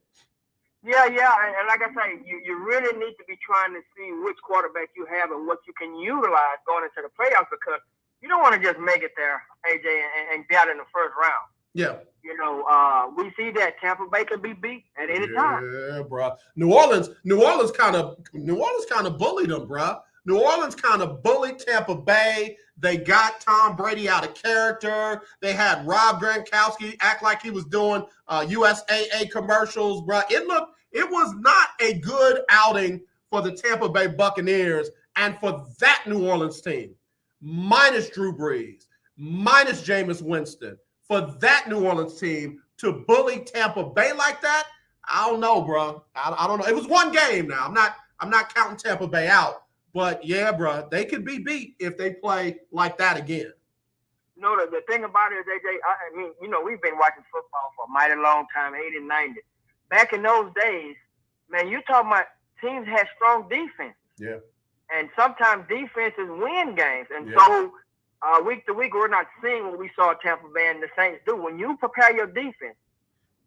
Yeah. And like I say, you really need to be trying to see which quarterback you have and what you can utilize going into the playoffs, because you don't want to just make it there, AJ, and be out in the first round. Yeah. We see that Tampa Bay can be beat at any time. Yeah, bro. New Orleans kind of bullied them, bro. New Orleans kind of bullied Tampa Bay. They got Tom Brady out of character. They had Rob Gronkowski act like he was doing USAA commercials, bro. It was not a good outing for the Tampa Bay Buccaneers and for that New Orleans team, minus Drew Brees, minus Jameis Winston. For that New Orleans team to bully Tampa Bay like that, I don't know, bro. I don't know. It was one game now. I'm not counting Tampa Bay out. But, yeah, bro, they could be beat if they play like that again. The thing about it is, AJ, I mean, we've been watching football for a mighty long time, 80, 90. Back in those days, man, you're talking about teams had strong defense. Yeah. And sometimes defenses win games. And so week to week, we're not seeing what we saw Tampa Bay and the Saints do. When you prepare your defense,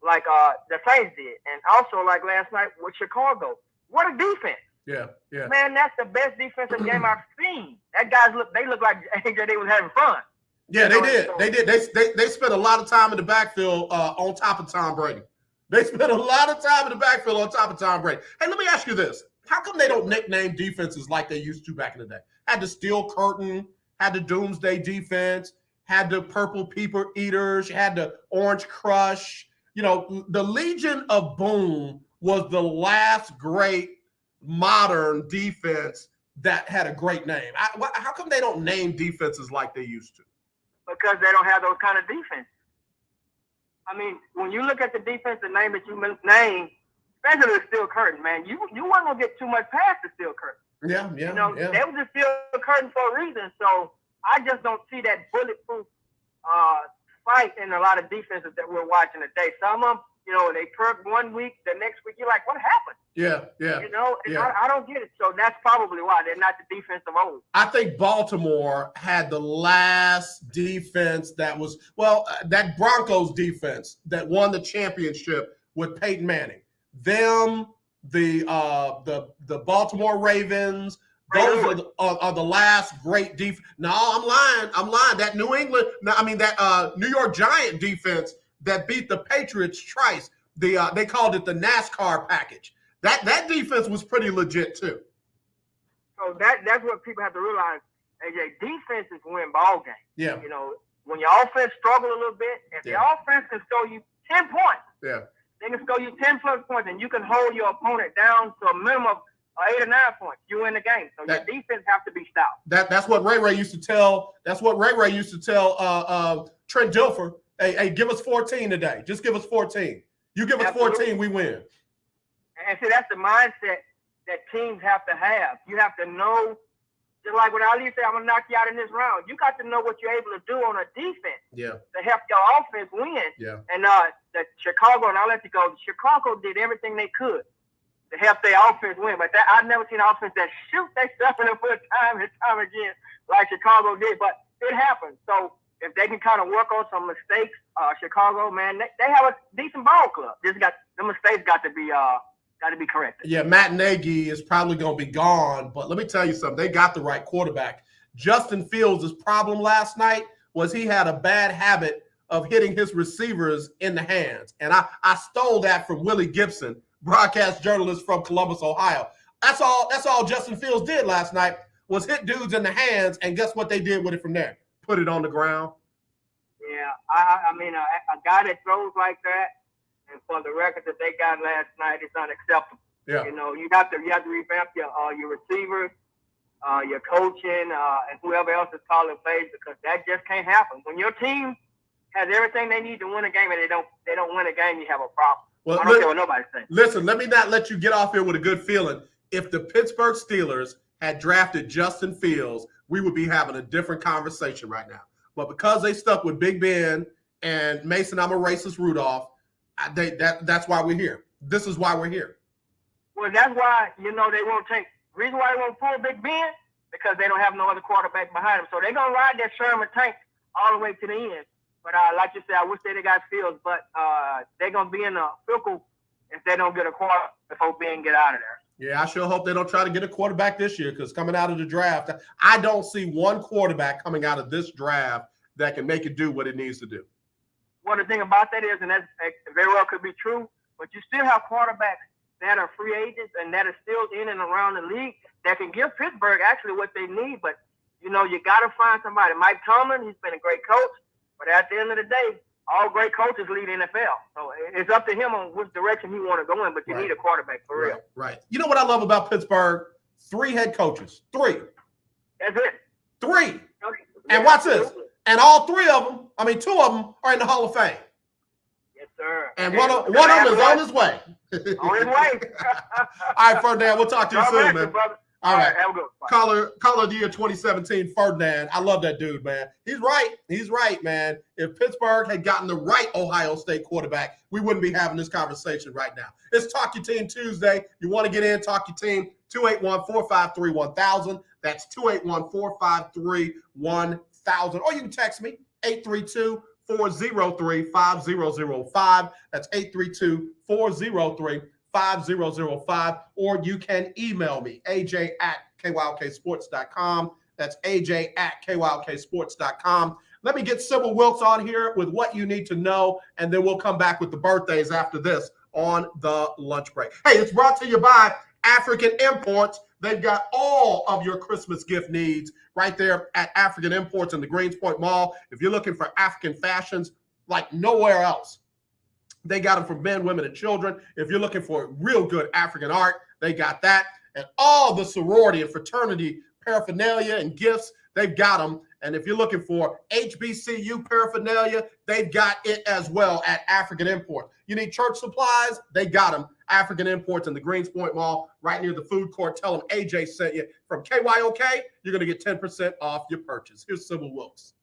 like the Saints did, and also like last night with Chicago, what a defense. Yeah. Man, that's the best defensive game I've seen. That guys look like they was having fun. Yeah, they did. They did. They spent a lot of time in the backfield on top of Tom Brady. They spent a lot of time in the backfield on top of Tom Brady. Hey, let me ask you this. How come they don't nickname defenses like they used to back in the day? Had the Steel Curtain, had the Doomsday Defense, had the Purple People Eaters, had the Orange Crush. You know, the Legion of Boom was the last great modern defense that had a great name. How come they don't name defenses like they used to? Because they don't have those kind of defense. I mean, when you look at the defensive name that you named, especially the Steel Curtain, man, you weren't gonna get too much past the Steel Curtain. Yeah. They was a Steel Curtain for a reason. So I just don't see that bulletproof fight in a lot of defenses that we're watching today. Some of them, they perk 1 week, the next week you're like, what happened? Yeah. I don't get it. So that's probably why they're not the defense of old. I think Baltimore had the last defense that was, that Broncos defense that won the championship with Peyton Manning. Them, the Baltimore Ravens, those are the last great defense. No, I'm lying. That New York Giant defense that beat the Patriots twice. They called it the NASCAR package. That defense was pretty legit too. So that's what people have to realize. AJ, defenses win ball games. Yeah. When your offense struggle a little bit, if the offense can score you 10 points, they can score you 10 plus points, and you can hold your opponent down to a minimum of 8 or 9 points. You win the game. So your defense have to be stout. That's what Ray used to tell. That's what Ray used to tell Trent Dilfer. Hey, give us 14 today. Just give us 14. You give us 14, we win. And see, that's the mindset that teams have to have. You have to know, just like when Ali said, I'm going to knock you out in this round. You got to know what you're able to do on a defense to help your offense win. Yeah. And the Chicago, and I'll let you go, Chicago did everything they could to help their offense win. But I've never seen an offense that shoot they stuff in the foot time and time again like Chicago did. But it happens. So if they can kind of work on some mistakes, Chicago, man, they have a decent ball club. The mistakes got to be corrected. Yeah, Matt Nagy is probably going to be gone, but let me tell you something. They got the right quarterback. Justin Fields' problem last night was he had a bad habit of hitting his receivers in the hands, and I stole that from Willie Gibson, broadcast journalist from Columbus, Ohio. That's all Justin Fields did last night was hit dudes in the hands, and guess what they did with it from there? Put it on the ground. Yeah, I mean, a guy that throws like that, and for the record that they got last night, it's unacceptable. Yeah. You have to revamp your receivers, your coaching, and whoever else is calling plays, because that just can't happen. When your team has everything they need to win a game and they don't win a game, you have a problem. Well, I don't care what nobody's saying. Listen, let me not let you get off here with a good feeling. If the Pittsburgh Steelers had drafted Justin Fields, we would be having a different conversation right now. But because they stuck with Big Ben and Mason, I'm a racist Rudolph, that's why we're here. This is why we're here. Well, that's why, they won't take. Reason why they won't pull Big Ben, because they don't have no other quarterback behind them. So they're going to ride that Sherman tank all the way to the end. But like you said, I wish they got Fields, but they're going to be in a pickle if they don't get a quarterback before Ben get out of there. Yeah, I sure hope they don't try to get a quarterback this year, because coming out of the draft, I don't see one quarterback coming out of this draft that can make it do what it needs to do. Well, the thing about that is, and that very well could be true, but you still have quarterbacks that are free agents and that are still in and around the league that can give Pittsburgh actually what they need. But, you got to find somebody. Mike Tomlin, he's been a great coach, but at the end of the day, all great coaches lead NFL. So it's up to him on which direction he want to go in, but you need a quarterback for real. Right. You know what I love about Pittsburgh? 3 head coaches. 3. That's it. 3. And watch this. And all 3 of them, 2 of them are in the Hall of Fame. Yes, sir. And one of them is on his way. On his way. All right, Ferdinand, we'll talk to you soon, man. Brother. All right. Have a good one. Caller of the year 2017, Ferdinand. I love that dude, man. He's right, man. If Pittsburgh had gotten the right Ohio State quarterback, we wouldn't be having this conversation right now. It's Talk Your Team Tuesday. You want to get in, talk your team, 281-453-1000. That's 281-453-1000. Or you can text me, 832-403-5005. That's 832-403-5005. 5005, or you can email me, aj@kyoksports.com. That's aj@kyoksports.com. Let me get Sybil Wilkes on here with what you need to know, and then we'll come back with the birthdays after this on the lunch break. Hey, it's brought to you by African Imports. They've got all of your Christmas gift needs right there at African Imports in the Greenspoint Mall. If you're looking for African fashions like nowhere else, they got them for men, women, and children. If you're looking for real good African art, they got that. And all the sorority and fraternity paraphernalia and gifts, they've got them. And if you're looking for HBCU paraphernalia, they've got it as well at African Imports. You need church supplies, they got them. African Imports in the Greenspoint Mall, right near the food court. Tell them AJ sent you. From KYOK, you're going to get 10% off your purchase. Here's Sybil Wilkes.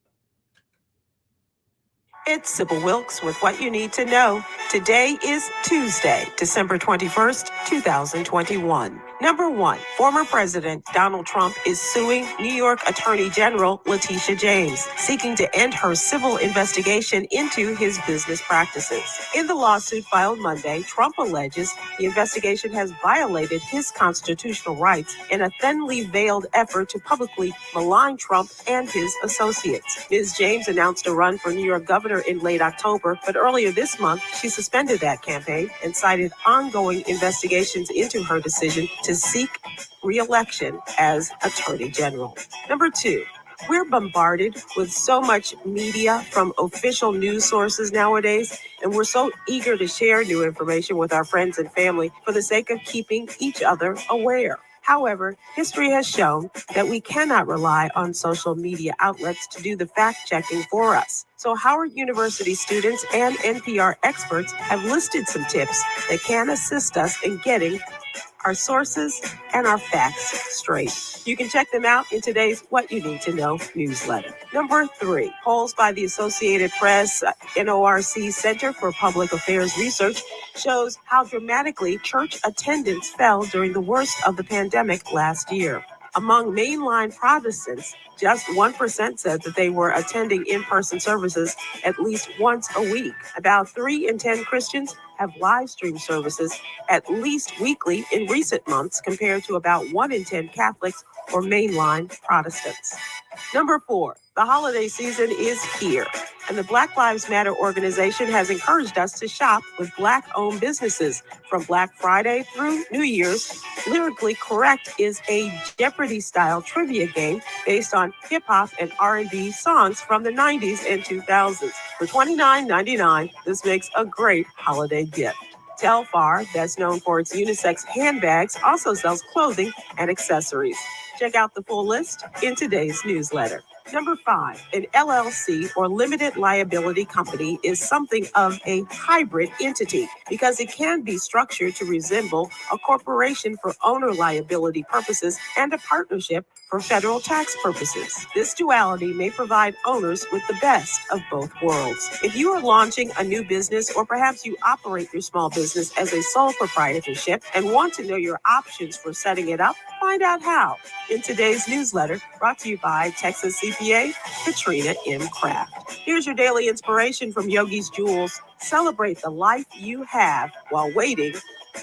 It's Sybil Wilkes with what you need to know. Today is Tuesday, December 21st, 2021. Number 1, former President Donald Trump is suing New York Attorney General Letitia James, seeking to end her civil investigation into his business practices. In the lawsuit filed Monday, Trump alleges the investigation has violated his constitutional rights in a thinly veiled effort to publicly malign Trump and his associates. Ms. James announced a run for New York governor in late October, but earlier this month, she suspended that campaign and cited ongoing investigations into her decision to seek re-election as Attorney General. Number 2, we're bombarded with so much media from official news sources nowadays, and we're so eager to share new information with our friends and family for the sake of keeping each other aware. However, history has shown that we cannot rely on social media outlets to do the fact-checking for us. So Howard University students and NPR experts have listed some tips that can assist us in getting our sources and our facts straight. You can check them out in today's What You Need to Know newsletter. Number 3, polls by the Associated Press NORC Center for Public Affairs Research shows how dramatically church attendance fell during the worst of the pandemic last year. Among mainline Protestants, just 1% said that they were attending in-person services at least once a week. About 3 in 10 Christians have live stream services at least weekly in recent months, compared to about 1 in 10 Catholics or mainline Protestants. Number 4, the holiday season is here, and the Black Lives Matter organization has encouraged us to shop with Black-owned businesses. From Black Friday through New Year's, Lyrically Correct is a Jeopardy-style trivia game based on hip-hop and R&B songs from the 90s and 2000s. For $29.99, this makes a great holiday gift. Telfar, that's known for its unisex handbags, also sells clothing and accessories. Check out the full list in today's newsletter. Number 5, an LLC or limited liability company is something of a hybrid entity because it can be structured to resemble a corporation for owner liability purposes and a partnership for federal tax purposes. This duality may provide owners with the best of both worlds. If you are launching a new business, or perhaps you operate your small business as a sole proprietorship and want to know your options for setting it up, find out how in today's newsletter, brought to you by Texas CPA Katrina M. Kraft. Here's your daily inspiration from Yogi's Jewels. Celebrate the life you have while waiting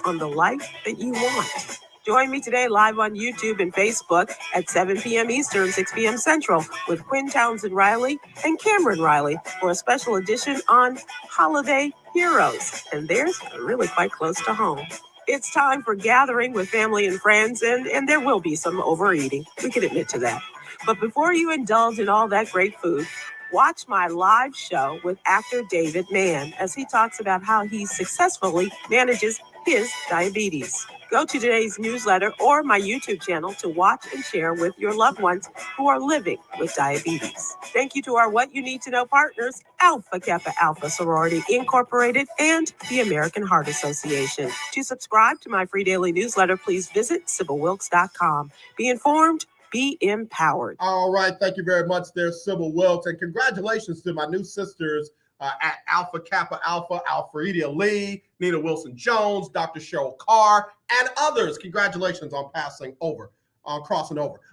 on the life that you want. Join me today live on YouTube and Facebook at 7 p.m. Eastern, 6 p.m. Central with Quinn Townsend Riley and Cameron Riley for a special edition on Holiday Heroes. And theirs are really quite close to home. It's time for gathering with family and friends, and there will be some overeating. We can admit to that. But before you indulge in all that great food, watch my live show with actor David Mann as he talks about how he successfully manages his diabetes. Go to today's newsletter or my YouTube channel to watch and share with your loved ones who are living with diabetes. Thank you to our What You Need to Know partners, Alpha Kappa Alpha Sorority Incorporated and the American Heart Association. To subscribe to my free daily newsletter, please visit SybilWilkes.com. Be informed, be empowered. All right. Thank you very much there, Sybil Wilkes. And congratulations to my new sisters at Alpha Kappa Alpha, Alfredia Lee, Nina Wilson-Jones, Dr. Cheryl Carr, and others. Congratulations on crossing over. All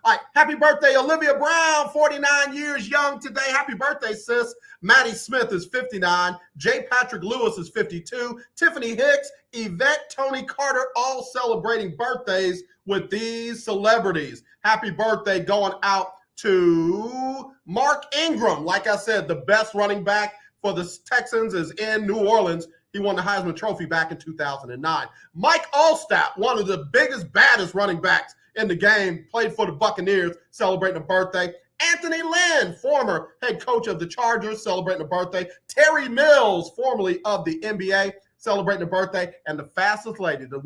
right. Happy birthday, Olivia Brown, 49 years young today. Happy birthday, sis. Maddie Smith is 59. J. Patrick Lewis is 52. Tiffany Hicks, Yvette, Tony Carter, all celebrating birthdays with these celebrities. Happy birthday going out to Mark Ingram. Like I said, the best running back for the Texans is in New Orleans. He won the Heisman Trophy back in 2009. Mike Allstott, one of the biggest, baddest running backs in the game, played for the Buccaneers, celebrating a birthday. Anthony Lynn, former head coach of the Chargers, celebrating a birthday. Terry Mills, formerly of the NBA, celebrating a birthday. And the fastest lady, the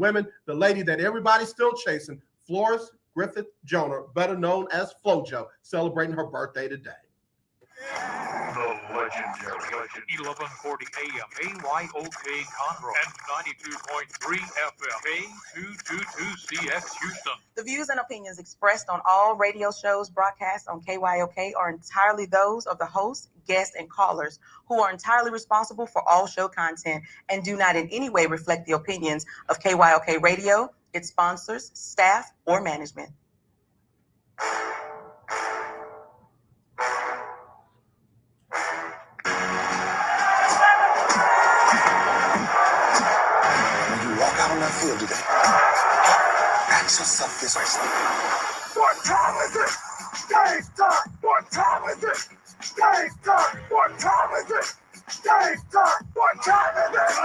lady that everybody's still chasing, Florence Griffith Joyner, better known as FloJo, celebrating her birthday today. The legendary 1140 AM AYOK Conroe and 92.3 FM K222CX Houston. The views and opinions expressed on all radio shows broadcast on KYOK are entirely those of the host, guests, and callers, who are entirely responsible for all show content and do not in any way reflect the opinions of KYOK Radio, its sponsors, staff, or management. On that field today. Ask yourself this question. What time is it? Game time. What time is it? Game time. What time is it? Game time. What time is it?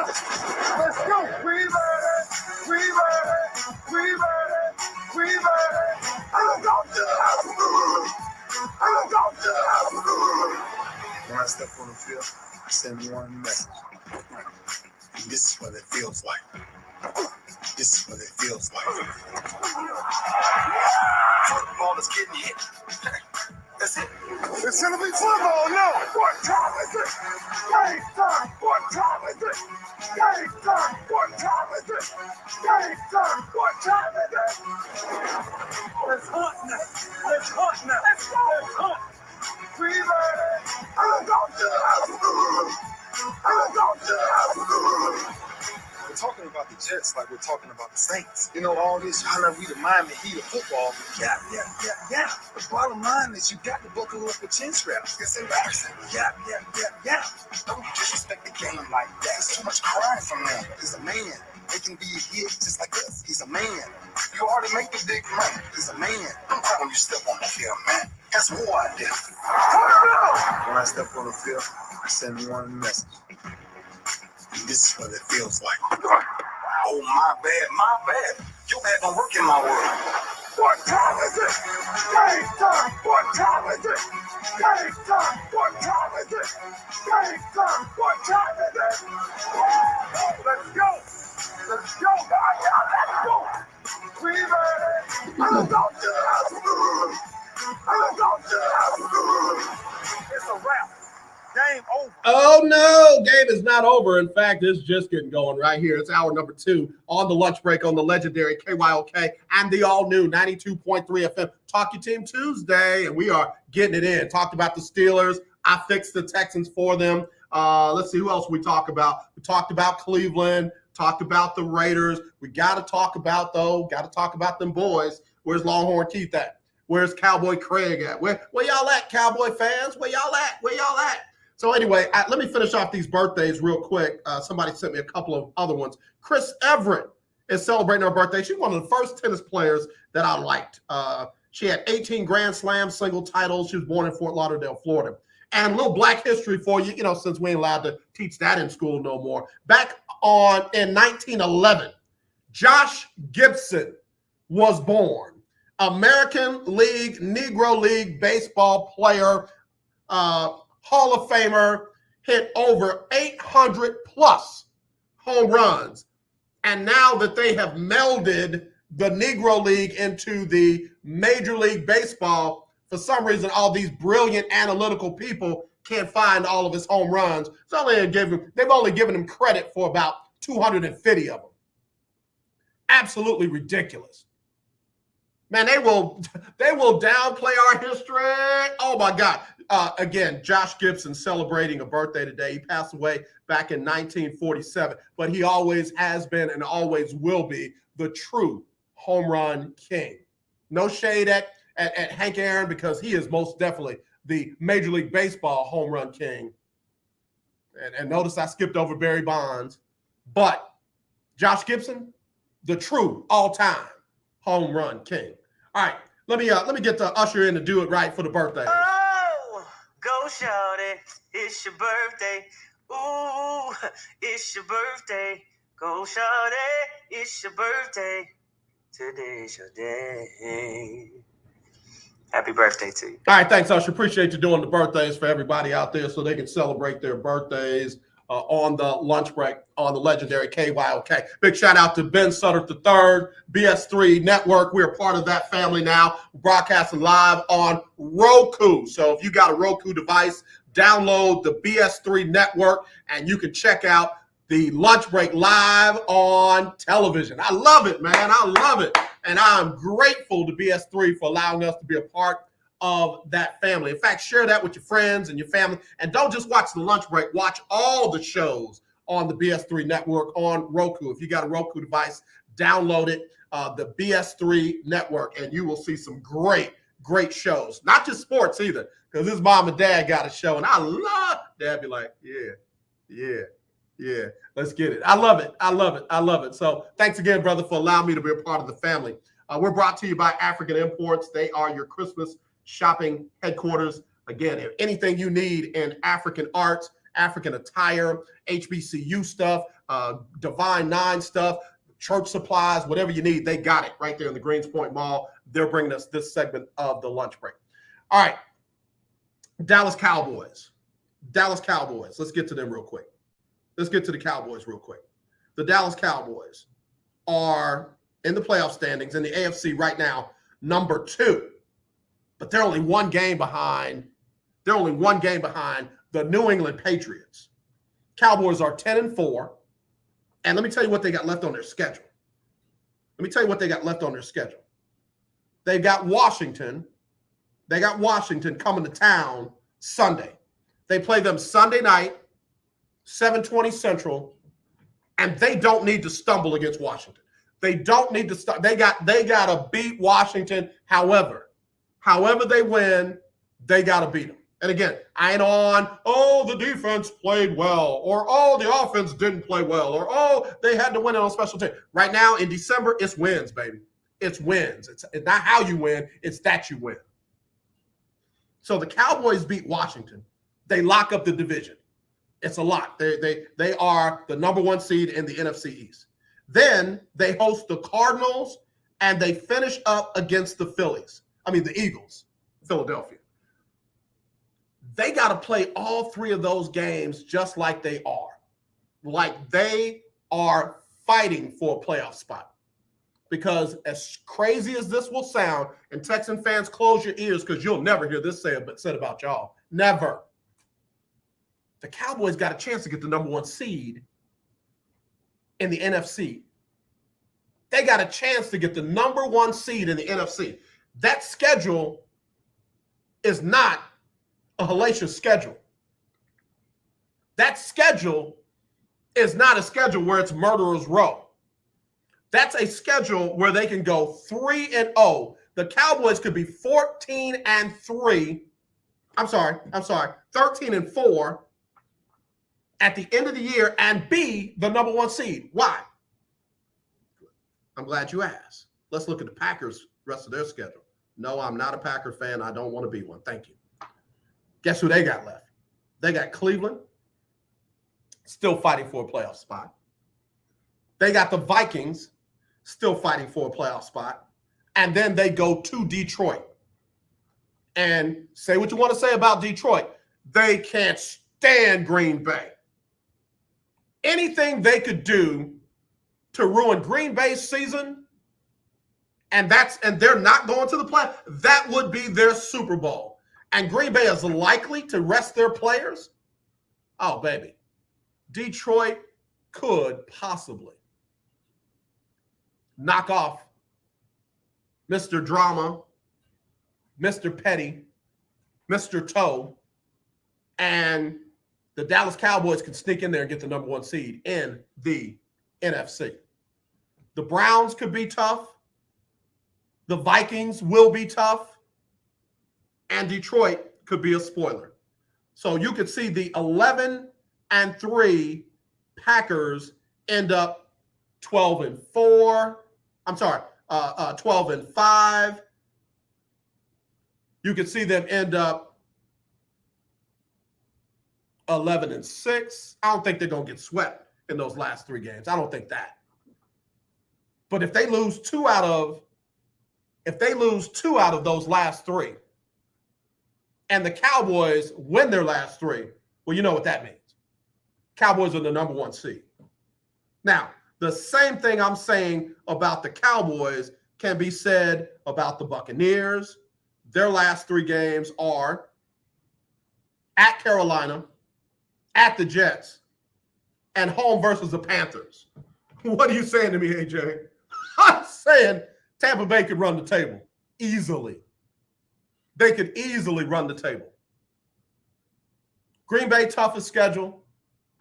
Let's go. We ready. We ready. We ready. We ready. I'm going to the house. I'm going to the house. When I step on the field, I send one message. This is what it feels like. This is what it feels like. Football is getting hit. That's it. It's gonna be football, no. What time is it? Game time. What time is it? Game time. What time is it? Game time. What time is it? Let's hunt now. Let's hunt now. Let's go. Let's hunt. We ready. I'm going to the house. I'm going to the house. We're talking about the Jets like we're talking about the Saints. You know, all this, how we the Miami Heat of football. Yeah. The bottom line is you got to buckle up the chin straps. It's embarrassing. Yeah. Don't disrespect the game like that. It's too much crying from them. He's a man. They can be a hit just like us. He's a man. You already make the big money. He's a man. Don't call when you step on the field, man. That's war out there. When I step on the field, I send one message. This is what it feels like. Oh, my bad. Your bad don't work in my world. What time is it? Game time. What time is it? Game time. What time is it? Game time. What time is it? Let's go. Let's go. Let's go. We ready. I'm going to the house. I'm going to the house. It's a wrap. Game over. Oh, no, game is not over. In fact, it's just getting going right here. It's hour number 2 on the lunch break on the legendary KYOK and the all-new 92.3 FM Talk Your Team Tuesday, and we are getting it in. Talked about the Steelers. I fixed the Texans for them. Let's see who else we talk about. We talked about Cleveland, talked about the Raiders. We got to talk about them boys. Where's Longhorn Keith at? Where's Cowboy Craig at? Where y'all at, Cowboy fans? Where y'all at? So anyway, let me finish off these birthdays real quick. Somebody sent me a couple of other ones. Chris Everett is celebrating her birthday. She's one of the first tennis players that I liked. She had 18 Grand Slam single titles. She was born in Fort Lauderdale, Florida. And a little black history for you, since we ain't allowed to teach that in school no more. Back in 1911, Josh Gibson was born. American League, Negro League baseball player, Hall of Famer, hit over 800 plus home runs. And now that they have melded the Negro League into the Major League Baseball, for some reason, all these brilliant analytical people can't find all of his home runs. So they've only given him credit for about 250 of them. Absolutely ridiculous. Man, they will downplay our history. Oh my God. Again, Josh Gibson celebrating a birthday today. He passed away back in 1947, but he always has been and always will be the true home run king. No shade at Hank Aaron, because he is most definitely the Major League Baseball home run king. And notice I skipped over Barry Bonds, but Josh Gibson, the true all-time home run king. All right, let me get the usher in to do it right for the birthday. Oh, go shawty, it's your birthday. Ooh, it's your birthday. Go shawty, it's your birthday. Today's your day. Happy birthday to you. All right, thanks, Usher. Appreciate you doing the birthdays for everybody out there so they can celebrate their birthdays on the lunch break on the legendary KYOK. Big shout out to Ben Sutter III, BS3 Network. We're part of that family now. We're broadcasting live on Roku. So if you got a Roku device, download the BS3 Network and you can check out the lunch break live on television. I love it, man. I love it. And I'm grateful to BS3 for allowing us to be a part of that family. In fact, share that with your friends and your family. And don't just watch the lunch break. Watch all the shows on the BS3 Network on Roku. If you got a Roku device, download it, the BS3 Network, and you will see some great shows. Not just sports either, because his mom and dad got a show, and I love dad be like, yeah, let's get it. I love it. So thanks again, brother, for allowing me to be a part of the family. We're brought to you by African Imports. They are your Christmas shopping headquarters. Again, if anything you need in African arts, African attire, HBCU stuff, Divine Nine stuff, church supplies, whatever you need, they got it right there in the Greenspoint Mall. They're bringing us this segment of the lunch break. All right, Dallas Cowboys. Let's get to them real quick. Let's get to the Cowboys real quick. The Dallas Cowboys are in the playoff standings in the AFC right now, number 2. But they're only one game behind. They're only one game behind the New England Patriots. Cowboys are 10-4. And let me tell you what they got left on their schedule. They've got Washington. They got Washington coming to town Sunday. They play them Sunday night, 7:20 Central, and they don't need to stumble against Washington. They don't need to stop. They got to beat Washington. However they win, they got to beat them. And again, I ain't on, the defense played well, or, the offense didn't play well, or, they had to win it on special teams. Right now in December, it's wins, baby. It's wins. It's not how you win, it's that you win. So the Cowboys beat Washington. They lock up the division. It's a lot. They are the number 1 seed in the NFC East. Then they host the Cardinals, and they finish up against the Eagles, Philadelphia. They got to play all 3 of those games just like they are. Like they are fighting for a playoff spot. Because as crazy as this will sound, and Texan fans, close your ears because you'll never hear this said about y'all. Never. The Cowboys got a chance to get the number 1 seed in the NFC. They got a chance to get the number 1 seed in the NFC. That schedule is not a hellacious schedule. That schedule is not a schedule where it's murderer's row. That's a schedule where they can go 3-0. The Cowboys could be 13-3. I'm sorry, 13-4 at the end of the year and be the number 1 seed. Why? I'm glad you asked. Let's look at the Packers' rest of their schedule. No, I'm not a Packer fan. I don't want to be one. Thank you. Guess who they got left? They got Cleveland, still fighting for a playoff spot. They got the Vikings, still fighting for a playoff spot. And then they go to Detroit. And say what you want to say about Detroit. They can't stand Green Bay. Anything they could do to ruin Green Bay's season, and they're not going to the play, that would be their Super Bowl. And Green Bay is likely to rest their players. Oh, baby. Detroit could possibly knock off Mr. Drama, Mr. Petty, Mr. Toe, and the Dallas Cowboys can sneak in there and get the number 1 seed in the NFC. The Browns could be tough. The Vikings will be tough. And Detroit could be a spoiler. So you could see the 11-3 Packers end up 12-4. I'm sorry, 12-5. You can see them end up 11-6. I don't think they're going to get swept in those last 3 games. I don't think that. But if they lose two out of those last 3, and the Cowboys win their last 3, well, you know what that means. Cowboys are the number 1 seed. Now, the same thing I'm saying about the Cowboys can be said about the Buccaneers. Their last 3 games are at Carolina, at the Jets, and home versus the Panthers. What are you saying to me, AJ? I'm saying Tampa Bay could run the table easily. They could easily run the table. Green Bay, toughest schedule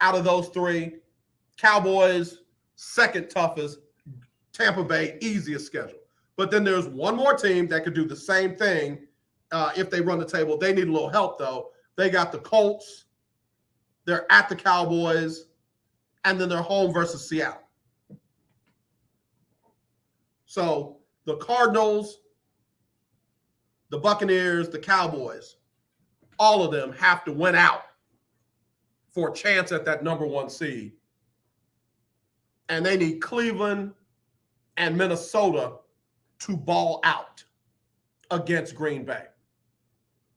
out of those 3. Cowboys, second toughest. Tampa Bay, easiest schedule. But then there's one more team that could do the same thing if they run the table. They need a little help, though. They got the Colts. They're at the Cowboys. And then they're home versus Seattle. So the Cardinals, the Buccaneers, the Cowboys, all of them have to win out for a chance at that number 1 seed. And they need Cleveland and Minnesota to ball out against Green Bay.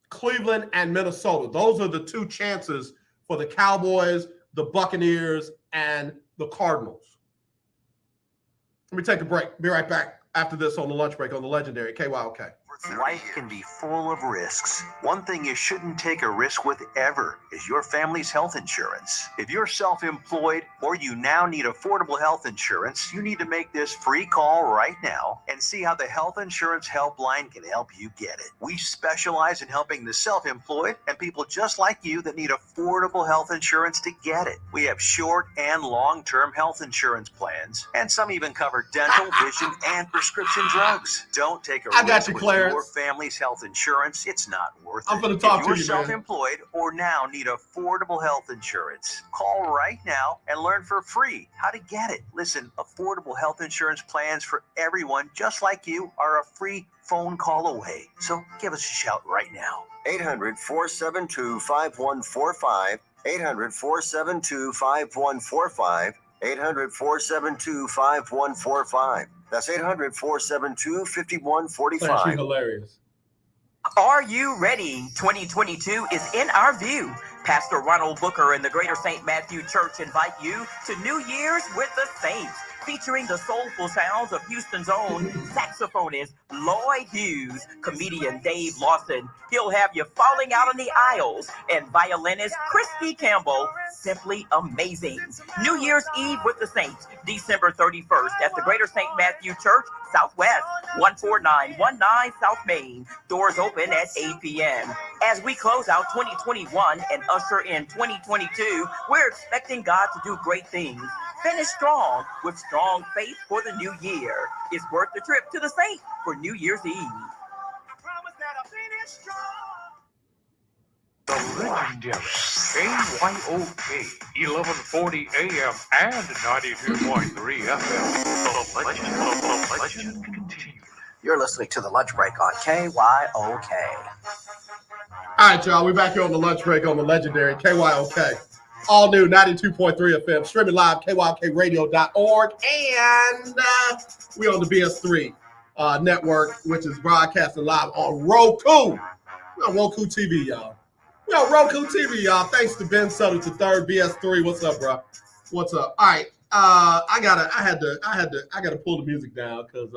Cleveland and Minnesota, those are the 2 chances for the Cowboys, the Buccaneers, and the Cardinals. Let me take a break. Be right back after this on the lunch break on the legendary KYOK. Life can be full of risks. One thing you shouldn't take a risk with ever is your family's health insurance. If you're self-employed or you now need affordable health insurance, you need to make this free call right now and see how the Health Insurance Helpline can help you get it. We specialize in helping the self-employed and people just like you that need affordable health insurance to get it. We have short and long-term health insurance plans, and some even cover dental, vision, and prescription drugs. Don't take a risk with your family's health insurance. It's not worth it. I'm going to talk to you, If you're self-employed or now need affordable health insurance, call right now and learn for free how to get it. Listen, affordable health insurance plans for everyone just like you are a free phone call away. So give us a shout right now. 800-472-5145. 800-472-5145. 800-472-5145. That's 800-472-5145. She's hilarious. Are you ready? 2022 is in our view. Pastor Ronald Booker and the Greater St. Matthew Church invite you to New Year's with the Saints, featuring the soulful sounds of Houston's own saxophonist Lloyd Hughes, comedian Dave Lawson. He'll have you falling out on the aisles, and violinist Christy Campbell. Simply amazing. New Year's Eve with the Saints, December 31st at the Greater St. Matthew Church, Southwest, 14919 South Main. Doors open at 8 p.m. As we close out 2021 and usher in 2022, we're expecting God to do great things. Finish strong with strong faith for the new year. It's worth the trip to the Saints for New Year's Eve. The legendary KYOK, 1140 AM and 92.3 FM. The legend continues. You're listening to The Lunch Break on KYOK. All right, y'all. We're back here on the lunch break on the legendary KYOK. All new 92.3 FM, streaming live, KYOKradio.org. And we on the BS3 network, which is broadcasting live on Roku. We're on Roku TV, y'all. We're on Roku TV, y'all. Thanks to Ben Sutter to third BS3. What's up, bro? What's up? All right. I gotta pull the music down because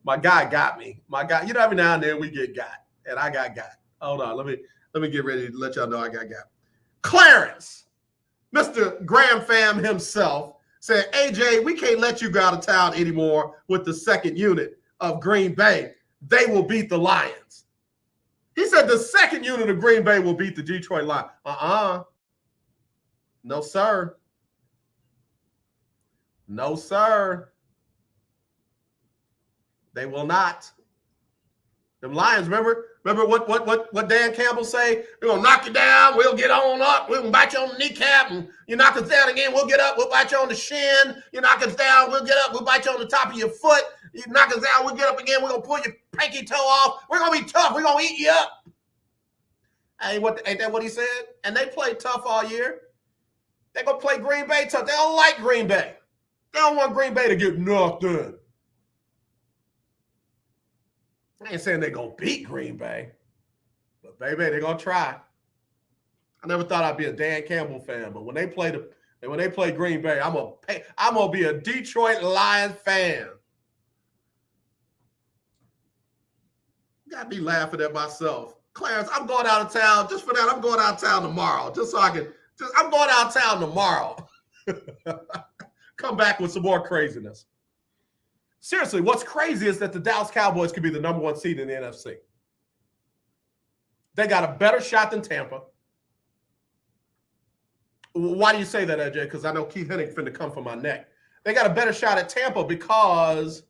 my guy got me. My guy, you know, every now and then we get got, and I got. Hold on, let me get ready to let y'all know I got. Clarence, Mr. Graham Fam himself, said, AJ, we can't let you go out of town anymore with the second unit of Green Bay. They will beat the Lions. He said the second unit of Green Bay will beat the Detroit Lions. No, sir. No, sir. They will not. Them Lions, remember? Remember what Dan Campbell say? We're going to knock you down. We'll get on up. We'll bite you on the kneecap. And you knock us down again. We'll get up. We'll bite you on the shin. You knock us down. We'll get up. We'll bite you on the top of your foot. You knock us down. We'll get up again. We're going to pull your pinky toe off. We're going to be tough. We're going to eat you up. Ain't that what he said? And they played tough all year. They're going to play Green Bay tough. They don't like Green Bay. They don't want Green Bay to get knocked in. I ain't saying they're going to beat Green Bay, but baby, they're going to try. I never thought I'd be a Dan Campbell fan, but when they play Green Bay, I'm gonna be a Detroit Lions fan. Got me laughing at myself. Clarence, I'm going out of town just for that. I'm going out of town tomorrow, I'm going out of town tomorrow. Come back with some more craziness. Seriously, what's crazy is that the Dallas Cowboys could be the number 1 seed in the NFC. They got a better shot than Tampa. Why do you say that, AJ? Because I know Keith Hennig finna come for my neck. They got a better shot at Tampa because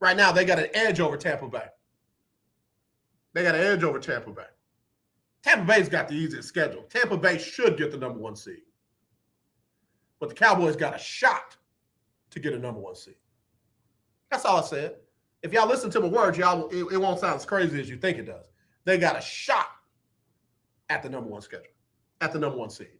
right now they got an edge over Tampa Bay. They got an edge over Tampa Bay. Tampa Bay's got the easiest schedule. Tampa Bay should get the number 1 seed. But the Cowboys got a shot to get a number 1 seed. That's all I said. If y'all listen to my words, it won't sound as crazy as you think it does. They got a shot at the number 1 schedule, at the number 1 seed.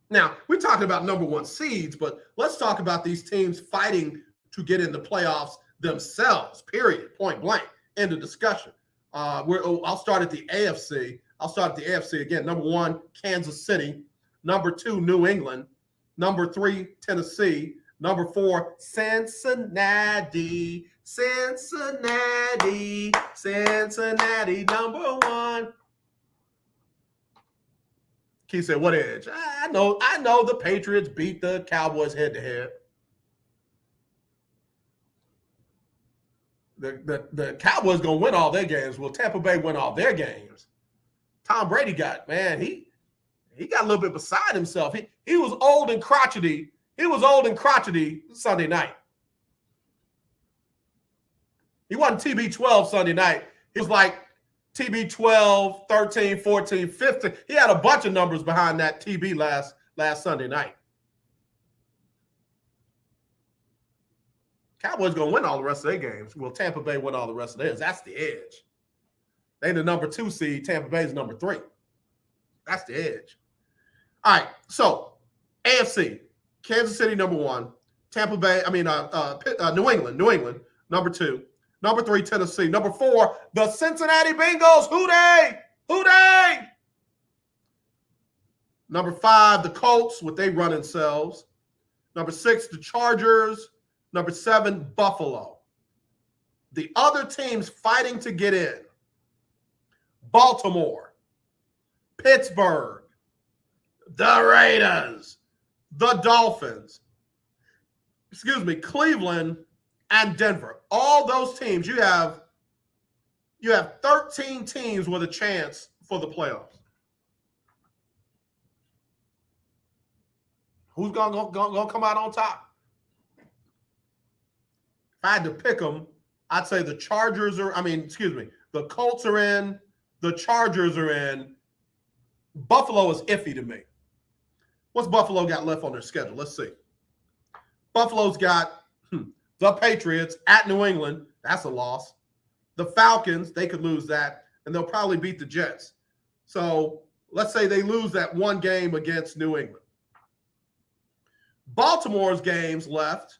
Now, we're talking about number 1 seeds, but let's talk about these teams fighting to get in the playoffs themselves, period, point blank, end of discussion. I'll start at the AFC. Again. Number 1, Kansas City. Number 2, New England. Number 3, Tennessee. Number 4, Cincinnati. Number 1. Keith said, what edge? I know the Patriots beat the Cowboys head-to-head. The Cowboys going to win all their games. Will Tampa Bay win all their games? Tom Brady got a little bit beside himself. He was old and crotchety. Sunday night. He wasn't TB12 Sunday night. He was like TB12, 13, 14, 15. He had a bunch of numbers behind that TB last Sunday night. Cowboys going to win all the rest of their games. Will Tampa Bay win all the rest of theirs? That's the edge. They the number 2 seed. Tampa Bay's number 3. That's the edge. All right, so AFC, Kansas City number 1, New England number 2, number 3 Tennessee, number 4 the Cincinnati Bengals. Who they? Number 5 the Colts with they running selves. Number 6 the Chargers. Number 7 Buffalo. The other teams fighting to get in: Baltimore, Pittsburgh, the Raiders, the Dolphins, Cleveland, and Denver. All those teams, you have 13 teams with a chance for the playoffs. Who's gonna come out on top? If I had to pick them, I'd say the Colts are in, the Chargers are in. Buffalo is iffy to me. What's Buffalo got left on their schedule? Let's see. Buffalo's got the Patriots at New England. That's a loss. The Falcons, they could lose that, and they'll probably beat the Jets. So let's say they lose that one game against New England. Baltimore's games left.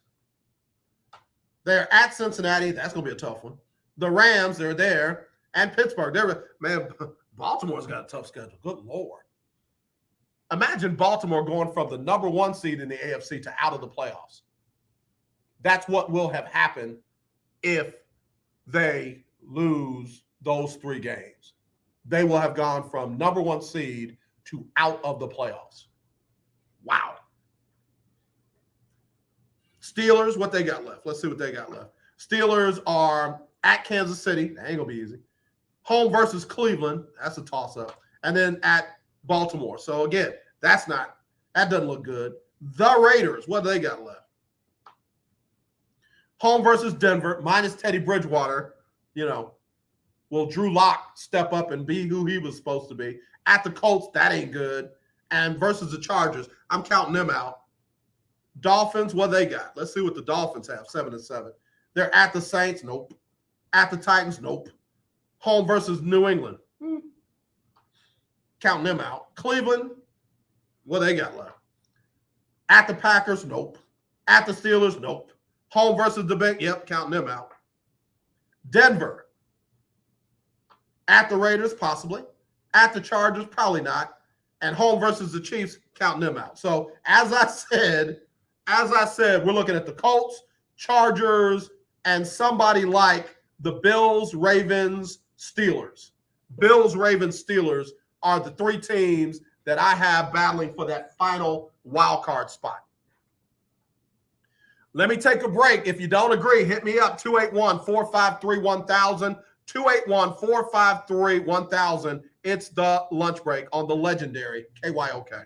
They're at Cincinnati. That's going to be a tough one. The Rams, they're there. And Pittsburgh. Baltimore's got a tough schedule. Good Lord. Imagine Baltimore going from the number 1 seed in the AFC to out of the playoffs. That's what will have happened if they lose those 3 games. They will have gone from number 1 seed to out of the playoffs. Wow. Steelers, what they got left? Let's see what they got left. Steelers are at Kansas City. That ain't going to be easy. Home versus Cleveland. That's a toss-up. And then at Baltimore. So, again, that doesn't look good. The Raiders, what do they got left? Home versus Denver, minus Teddy Bridgewater. Will Drew Lock step up and be who he was supposed to be? At the Colts, that ain't good. And versus the Chargers, I'm counting them out. Dolphins, what they got? Let's see what the Dolphins have, 7-7. They're at the Saints, nope. At the Titans, nope. Home versus New England, counting them out. Cleveland, what they got left? At the Packers, nope. At the Steelers, nope. Home versus the Bengals, yep, counting them out. Denver, at the Raiders, possibly. At the Chargers, probably not. And home versus the Chiefs, counting them out. So as I said, we're looking at the Colts, Chargers, and somebody like the Bills, Ravens, Steelers. Bills, Ravens, Steelers are the three teams that I have battling for that final wild card spot. Let me take a break. If you don't agree, hit me up, 281-453-1000. 281-453-1000. It's the lunch break on the legendary KYOK.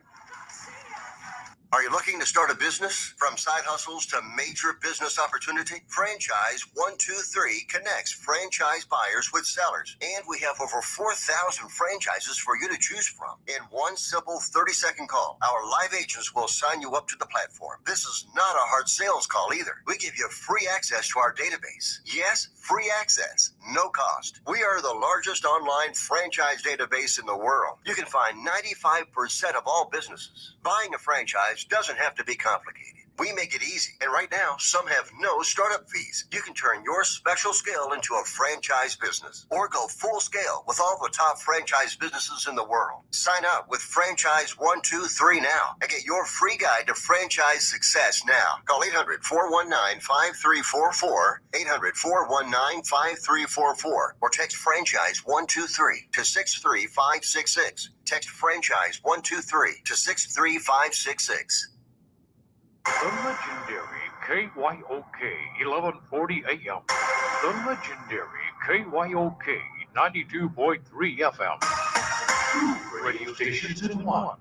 Are you looking to start a business? From side hustles to major business opportunity, Franchise 123 connects franchise buyers with sellers. And we have over 4,000 franchises for you to choose from. In one simple 30-second call, our live agents will sign you up to the platform. This is not a hard sales call either. We give you free access to our database. Yes, free access, no cost. We are the largest online franchise database in the world. You can find 95% of all businesses. Buying a franchise doesn't have to be complicated. We make it easy. And right now, some have no startup fees. You can turn your special skill into a franchise business or go full scale with all the top franchise businesses in the world. Sign up with Franchise 123 now and get your free guide to franchise success now. Call 800-419-5344, 800-419-5344, or text Franchise 123 to 63566. Text Franchise 123 to 63566. The legendary KYOK 1140 AM. The legendary KYOK 92.3 FM. Two radio stations in one.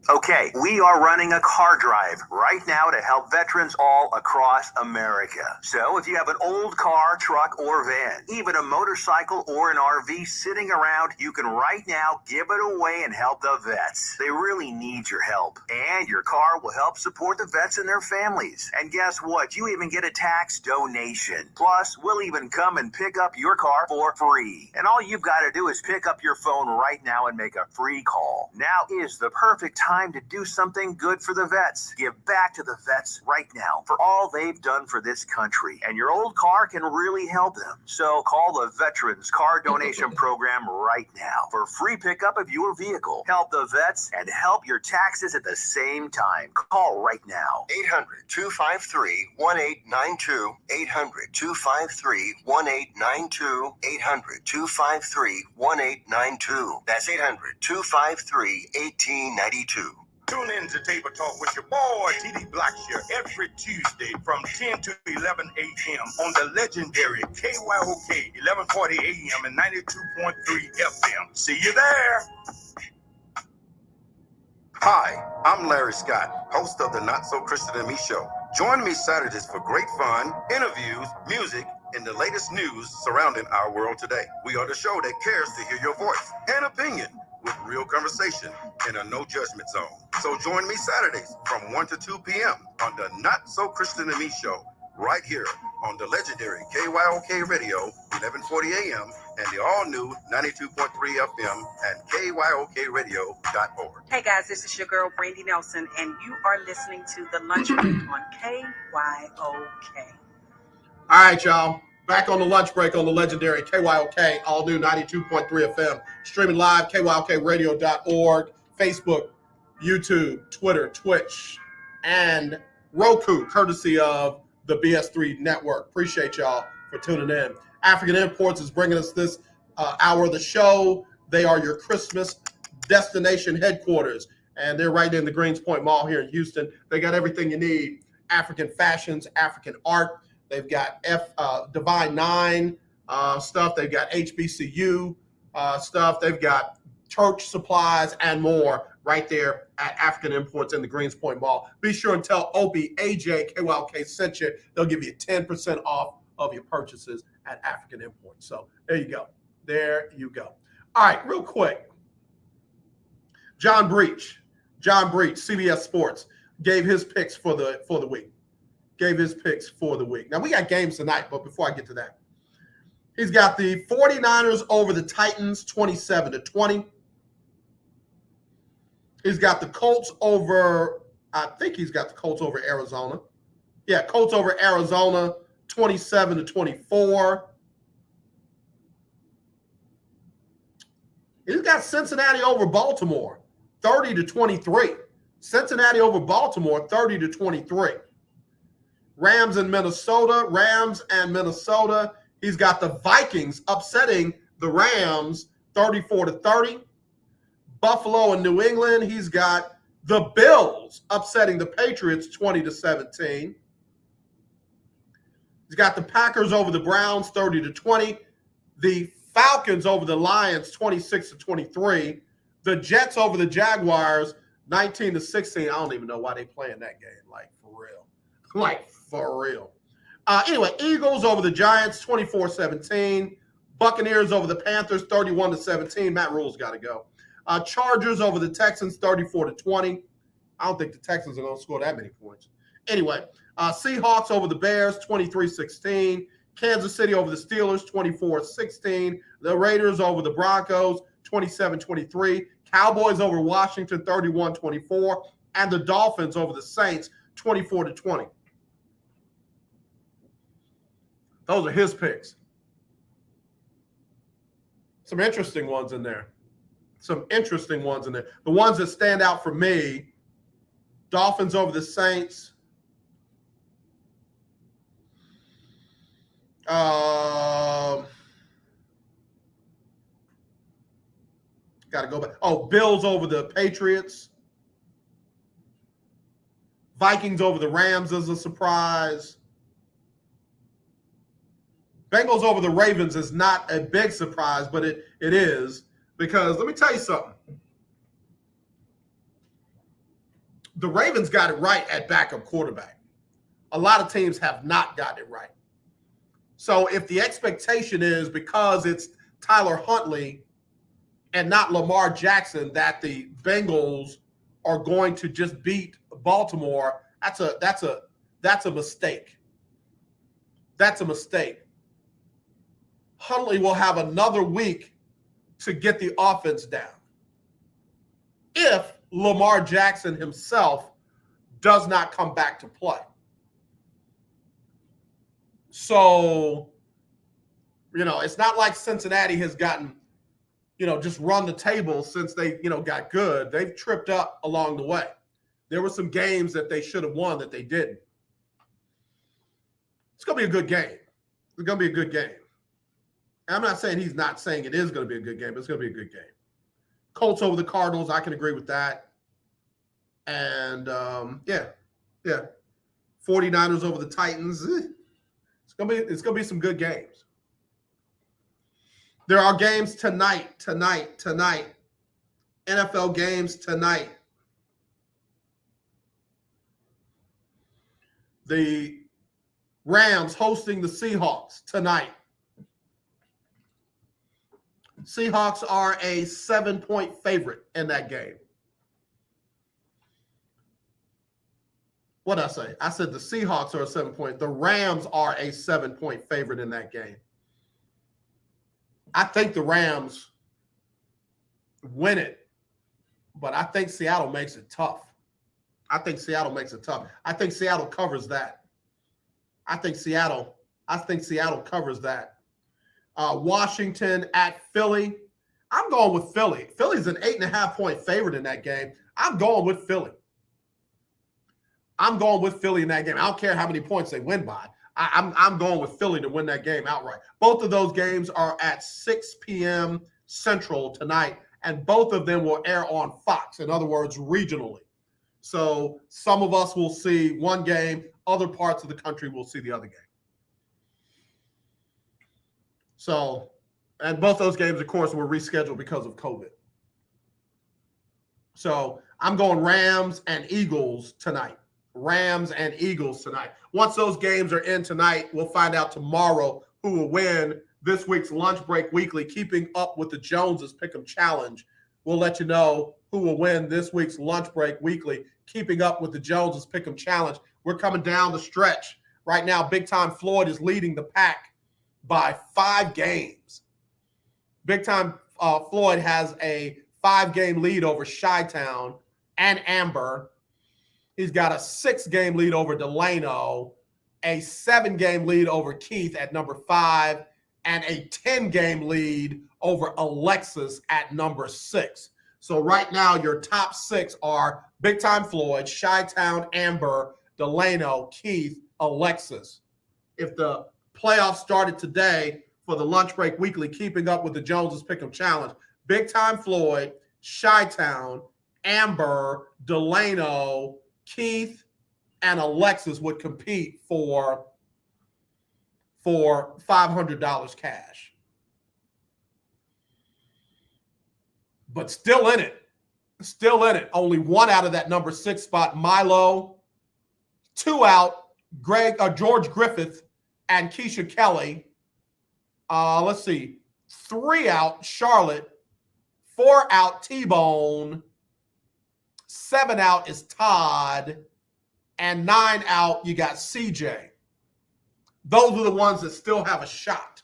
Okay, we are running a car drive right now to help veterans all across America. So if you have an old car, truck, or van, even a motorcycle or an RV sitting around, you can right now give it away and help the vets. They really need your help. And your car will help support the vets and their families. And guess what? You even get a tax donation. Plus, we'll even come and pick up your car for free. And all you've got to do is pick up your phone right now and make a free call. Now is the perfect time to do something good for the vets. Give back to the vets right now for all they've done for this country. And your old car can really help them. So call the Veterans Car Donation Program right now for free pickup of your vehicle. Help the vets and help your taxes at the same time. Call right now. 800-253-1892. 800-253-1892. 800-253-1892. That's 800-253-1892. Tune in to Table Talk with your boy, TD Blackshear, every Tuesday from 10 to 11 a.m. on the legendary KYOK 1140 a.m. and 92.3 FM. See you there. Hi, I'm Larry Scott, host of the Not So Christian and Me Show. Join me Saturdays for great fun, interviews, music, and the latest news surrounding our world today. We are the show that cares to hear your voice and opinion with real conversation in a no judgment zone. So join me Saturdays from 1 to 2 p.m. on the Not So Christian and Me Show, right here on the legendary KYOK Radio, 1140 a.m. and the all-new 92.3 FM and KYOKradio.org. Hey guys, this is your girl Brandy Nelson, and you are listening to The Lunch Break on KYOK. All right, y'all. Back on the lunch break on the legendary KYOK, all new 92.3 FM. Streaming live, KYOKradio.org, Facebook, YouTube, Twitter, Twitch, and Roku, courtesy of the BS3 Network. Appreciate y'all for tuning in. African Imports is bringing us this hour of the show. They are your Christmas destination headquarters, and they're right in the Greenspoint Mall here in Houston. They got everything you need: African fashions, African art. They've got Divine Nine stuff. They've got HBCU stuff. They've got church supplies and more right there at African Imports in the Greenspoint Mall. Be sure and tell Opie, AJ, KYOK sent you. They'll give you 10% off of your purchases at African Imports. So there you go. There you go. All right, real quick. John Breach, CBS Sports, gave his picks for the week. Now, we got games tonight, but before I get to that, he's got the 49ers over the Titans 27-20. He's got the Colts over, I think he's got the Colts over Arizona. Yeah, Colts over Arizona 27-24. He's got Cincinnati over Baltimore 30-23. Cincinnati over Baltimore 30-23. Rams and Minnesota. He's got the Vikings upsetting the Rams 34-30. Buffalo and New England. He's got the Bills upsetting the Patriots 20-17. He's got the Packers over the Browns 30-20. The Falcons over the Lions 26-23. The Jets over the Jaguars 19-16. I don't even know why they playing that game. Like, for real. Anyway, Eagles over the Giants 24-17. Buccaneers over the Panthers 31-17. Matt Rule's got to go. Chargers over the Texans 34-20. I don't think the Texans are going to score that many points. Anyway, Seahawks over the Bears 23-16. Kansas City over the Steelers 24-16. The Raiders over the Broncos 27-23. Cowboys over Washington 31-24. And the Dolphins over the Saints 24-20. Those are his picks. Some interesting ones in there. The ones that stand out for me, Dolphins over the Saints. Got to go back. Oh, Bills over the Patriots. Vikings over the Rams is a surprise. Bengals over the Ravens is not a big surprise, but it is. Because let me tell you something. The Ravens got it right at backup quarterback. A lot of teams have not gotten it right. So if the expectation is because it's Tyler Huntley and not Lamar Jackson that the Bengals are going to just beat Baltimore, that's a mistake. That's a mistake. Huntley will have another week to get the offense down if Lamar Jackson himself does not come back to play. So, it's not like Cincinnati has gotten, just run the table since they, got good. They've tripped up along the way. There were some games that they should have won that they didn't. It's going to be a good game. It's going to be a good game. I'm not saying he's not saying it is going to be a good game, but it's going to be a good game. Colts over the Cardinals, I can agree with that. And, 49ers over the Titans. It's going to be some good games. There are games tonight. NFL games tonight. The Rams hosting the Seahawks tonight. Seahawks are a 7-point favorite in that game. What did I say? I said the Seahawks are a 7-point. The Rams are a 7-point favorite in that game. I think the Rams win it, but I think Seattle makes it tough. I think Seattle covers that. I think Seattle covers that. Washington at Philly. I'm going with Philly. Philly's an 8.5-point favorite in that game. I'm going with Philly. In that game. I don't care how many points they win by. I'm going with Philly to win that game outright. Both of those games are at 6 p.m. Central tonight, and both of them will air on Fox. In other words, regionally. So some of us will see one game. Other parts of the country will see the other game. So, and both those games, of course, were rescheduled because of COVID. So I'm going Rams and Eagles tonight. Rams and Eagles tonight. Once those games are in tonight, we'll find out tomorrow who will win this week's Lunch Break Weekly, Keeping Up with the Joneses Pick'em Challenge. We'll let you know who will win this week's Lunch Break Weekly, Keeping Up with the Joneses Pick'em Challenge. We're coming down the stretch. Right now, Big Time Floyd is leading the pack by 5 games. Big Time Floyd has a 5-game lead over Chi-Town and Amber. He's got a 6-game lead over Delano, a 7-game lead over Keith at number 5, and a 10-game lead over Alexis at number 6. So right now, your top 6 are Big Time Floyd, Chi-Town, Amber, Delano, Keith, Alexis. If the playoffs started today for the Lunch Break Weekly, Keeping Up with the Joneses Pick'em Challenge, Big Time Floyd, Chi-Town, Amber, Delano, Keith, and Alexis would compete for $500 cash. But still in it. Only 1 out of that number 6 spot, Milo. 2 out, George Griffith and Keisha Kelly. Let's see. 3 out, Charlotte. 4 out, T-Bone. 7 out is Todd. And 9 out, you got CJ. Those are the ones that still have a shot.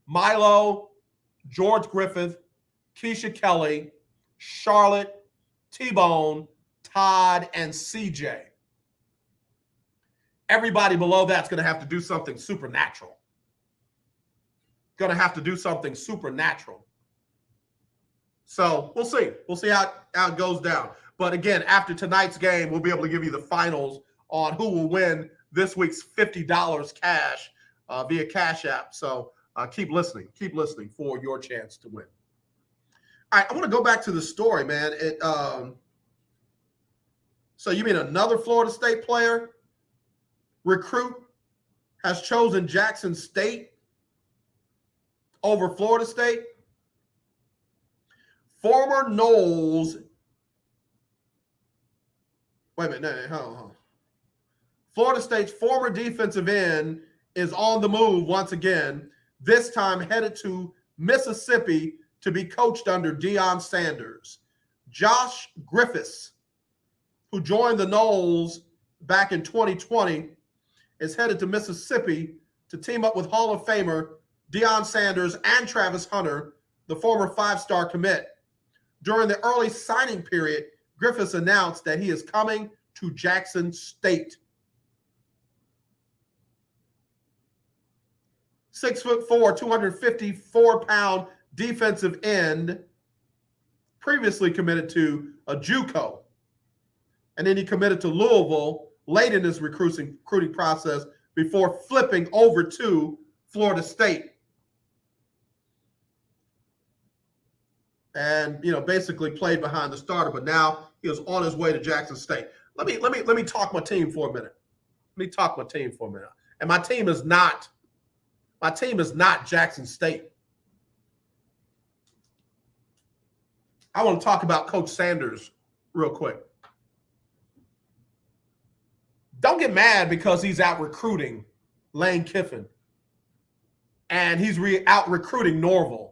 Milo, George Griffith, Keisha Kelly, Charlotte, T-Bone, Todd, and CJ. Everybody below that's going to have to do something supernatural. So we'll see. We'll see how it goes down. But again, after tonight's game, we'll be able to give you the finals on who will win this week's $50 cash via Cash App. So keep listening for your chance to win. All right, I want to go back to the story, man. So you mean another Florida State player, recruit, has chosen Jackson State over Florida State? Former Noles. Wait a minute. Hold on. Florida State's former defensive end is on the move once again, this time headed to Mississippi to be coached under Deion Sanders. Josh Griffiths, who joined the Noles back in 2020, is headed to Mississippi to team up with Hall of Famer Deion Sanders and Travis Hunter, the former 5-star commit. During the early signing period, Griffiths announced that he is coming to Jackson State. 6'4", 254-pound defensive end, previously committed to a JUCO. And then he committed to Louisville late in his recruiting process before flipping over to Florida State. And basically played behind the starter, but now he is on his way to Jackson State. Let me talk my team for a minute. And my team is not Jackson State. I want to talk about Coach Sanders real quick. Don't get mad because he's out recruiting Lane Kiffin, and he's out recruiting Norville.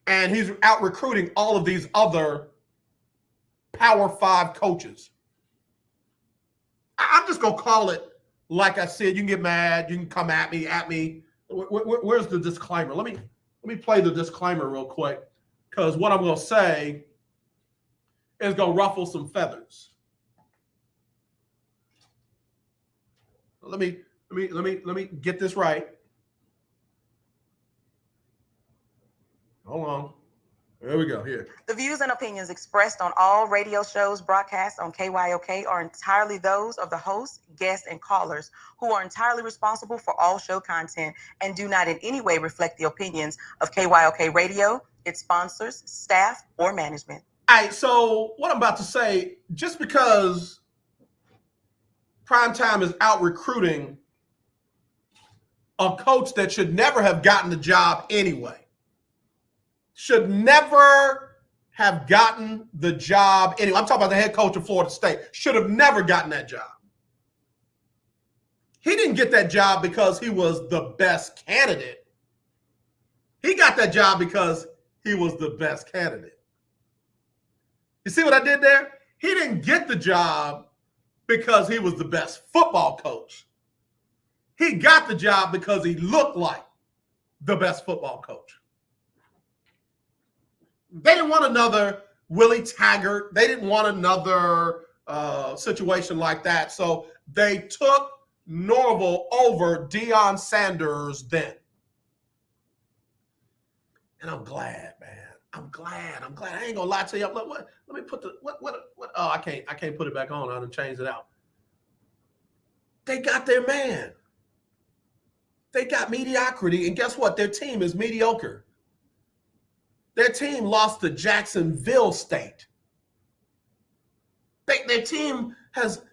And he's out recruiting all of these other Power 5 coaches. I'm just going to call it like I said. You can get mad. You can come at me. Where's the disclaimer? Let me play the disclaimer real quick, because what I'm going to say is going to ruffle some feathers. Let me get this right. Hold on. There we go. Here. The views and opinions expressed on all radio shows broadcast on KYOK are entirely those of the hosts, guests, and callers, who are entirely responsible for all show content and do not in any way reflect the opinions of KYOK Radio, its sponsors, staff, or management. All right, so what I'm about to say, just because Primetime is out recruiting a coach that should never have gotten the job anyway, should never have gotten the job anyway. I'm talking about the head coach of Florida State. Should have never gotten that job. He didn't get that job because he was the best candidate. He got that job because he was the best candidate. You see what I did there? He didn't get the job because he was the best football coach. He got the job because he looked like the best football coach. They didn't want another Willie Taggart. They didn't want another situation like that. So they took Norvell over Deion Sanders then. And I'm glad, man. I'm glad. I ain't gonna lie to you. Let me put the what? Oh, I can't put it back on. I done changed it out. They got their man. They got mediocrity, and guess what? Their team is mediocre. Their team lost to Jacksonville State. Their team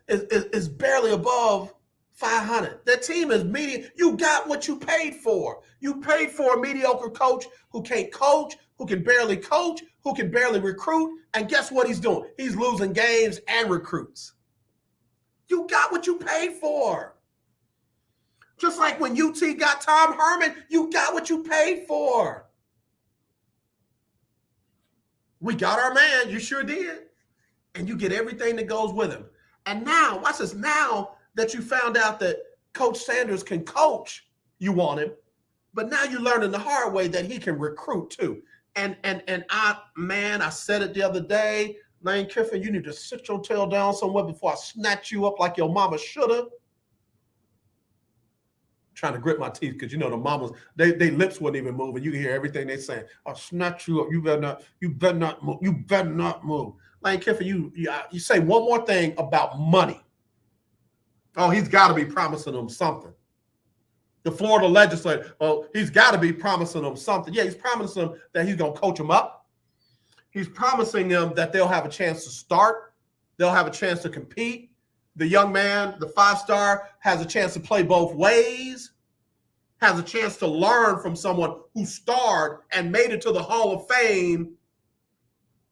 is barely above 500. Their team is mediocre. You got what you paid for. You paid for a mediocre coach who can't coach, who can barely coach, who can barely recruit. And guess what he's doing? He's losing games and recruits. You got what you paid for. Just like when UT got Tom Herman, you got what you paid for. We got our man. You sure did. And you get everything that goes with him. And now, watch this. Now that you found out that Coach Sanders can coach, you want him. But now you're learning the hard way that he can recruit too. And I said it the other day, Lane Kiffin, you need to sit your tail down somewhere before I snatch you up like your mama shoulda. Trying to grip my teeth because you know the mamas, they lips wouldn't even move, and you hear everything they saying. I'll snatch you up. You better not move. You better not move. Lane Kiffin, you say one more thing about money. Oh, he's got to be promising them something. The Florida legislature, he's got to be promising them something. Yeah, he's promising them that he's going to coach them up. He's promising them that they'll have a chance to start. They'll have a chance to compete. The young man, the 5-star, has a chance to play both ways, has a chance to learn from someone who starred and made it to the Hall of Fame.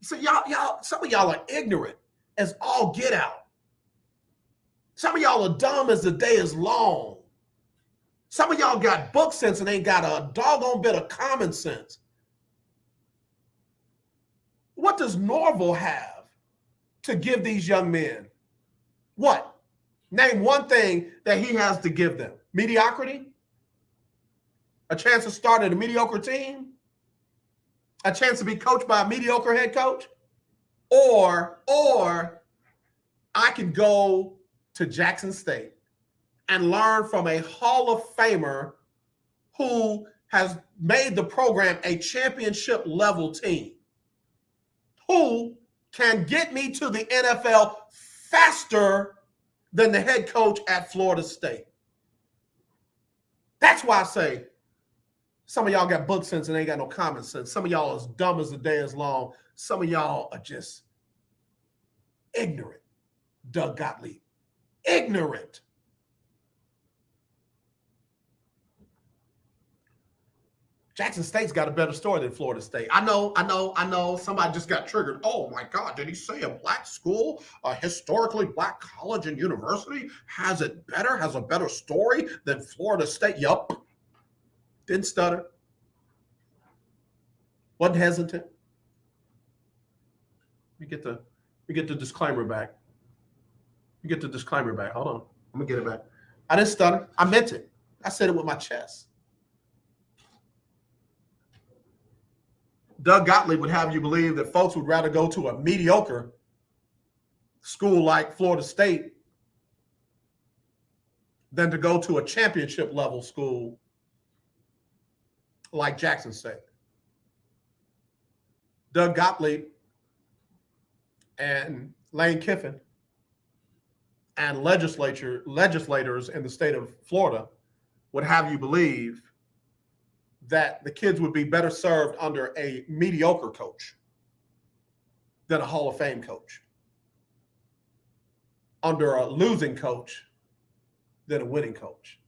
So y'all, some of y'all are ignorant as all get out. Some of y'all are dumb as the day is long. Some of y'all got book sense and ain't got a doggone bit of common sense. What does Norvell have to give these young men? What? Name one thing that he has to give them. Mediocrity? A chance to start at a mediocre team? A chance to be coached by a mediocre head coach? Or I can go to Jackson State and learn from a Hall of Famer who has made the program a championship level team, who can get me to the NFL faster than the head coach at Florida State. That's why I say some of y'all got book sense and ain't got no common sense. Some of y'all as dumb as the day is long. Some of y'all are just ignorant. Doug Gottlieb. Ignorant. Jackson State's got a better story than Florida State. I know. Somebody just got triggered. Oh my God, did he say a black school, a historically black college and university has a better story than Florida State? Yup. Didn't stutter. Wasn't hesitant. We get the disclaimer back. You get the disclaimer back. Hold on. I'm gonna get it back. I didn't stutter. I meant it. I said it with my chest. Doug Gottlieb would have you believe that folks would rather go to a mediocre school like Florida State than to go to a championship level school like Jackson State. Doug Gottlieb and Lane Kiffin and legislators in the state of Florida would have you believe that the kids would be better served under a mediocre coach than a Hall of Fame coach, under a losing coach than a winning coach,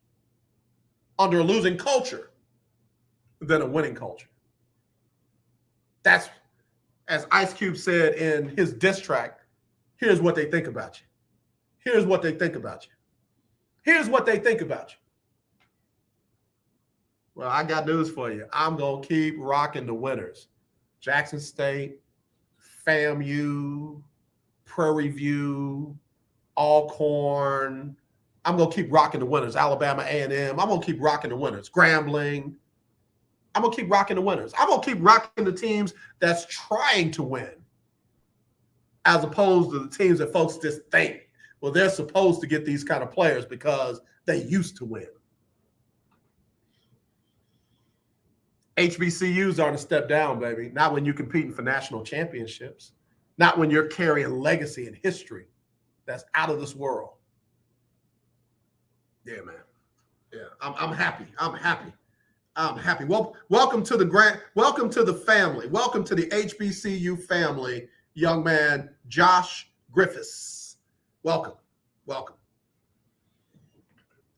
under a losing culture than a winning culture. as Ice Cube said in his diss track, here's what they think about you. Here's what they think about you. Here's what they think about you. Well, I got news for you. I'm going to keep rocking the winners. Jackson State, FAMU, Prairie View, Alcorn. I'm going to keep rocking the winners. Alabama A&M. I'm going to keep rocking the winners. Grambling. I'm going to keep rocking the winners. I'm going to keep rocking the teams that's trying to win, as opposed to the teams that folks just think, well, they're supposed to get these kind of players because they used to win. HBCUs aren't a step down, baby. Not when you're competing for national championships. Not when you're carrying legacy and history that's out of this world. Yeah, man. Yeah, I'm happy. I'm happy. I'm happy. Well, welcome to the family. Welcome to the HBCU family, young man Josh Griffiths. Welcome. Welcome.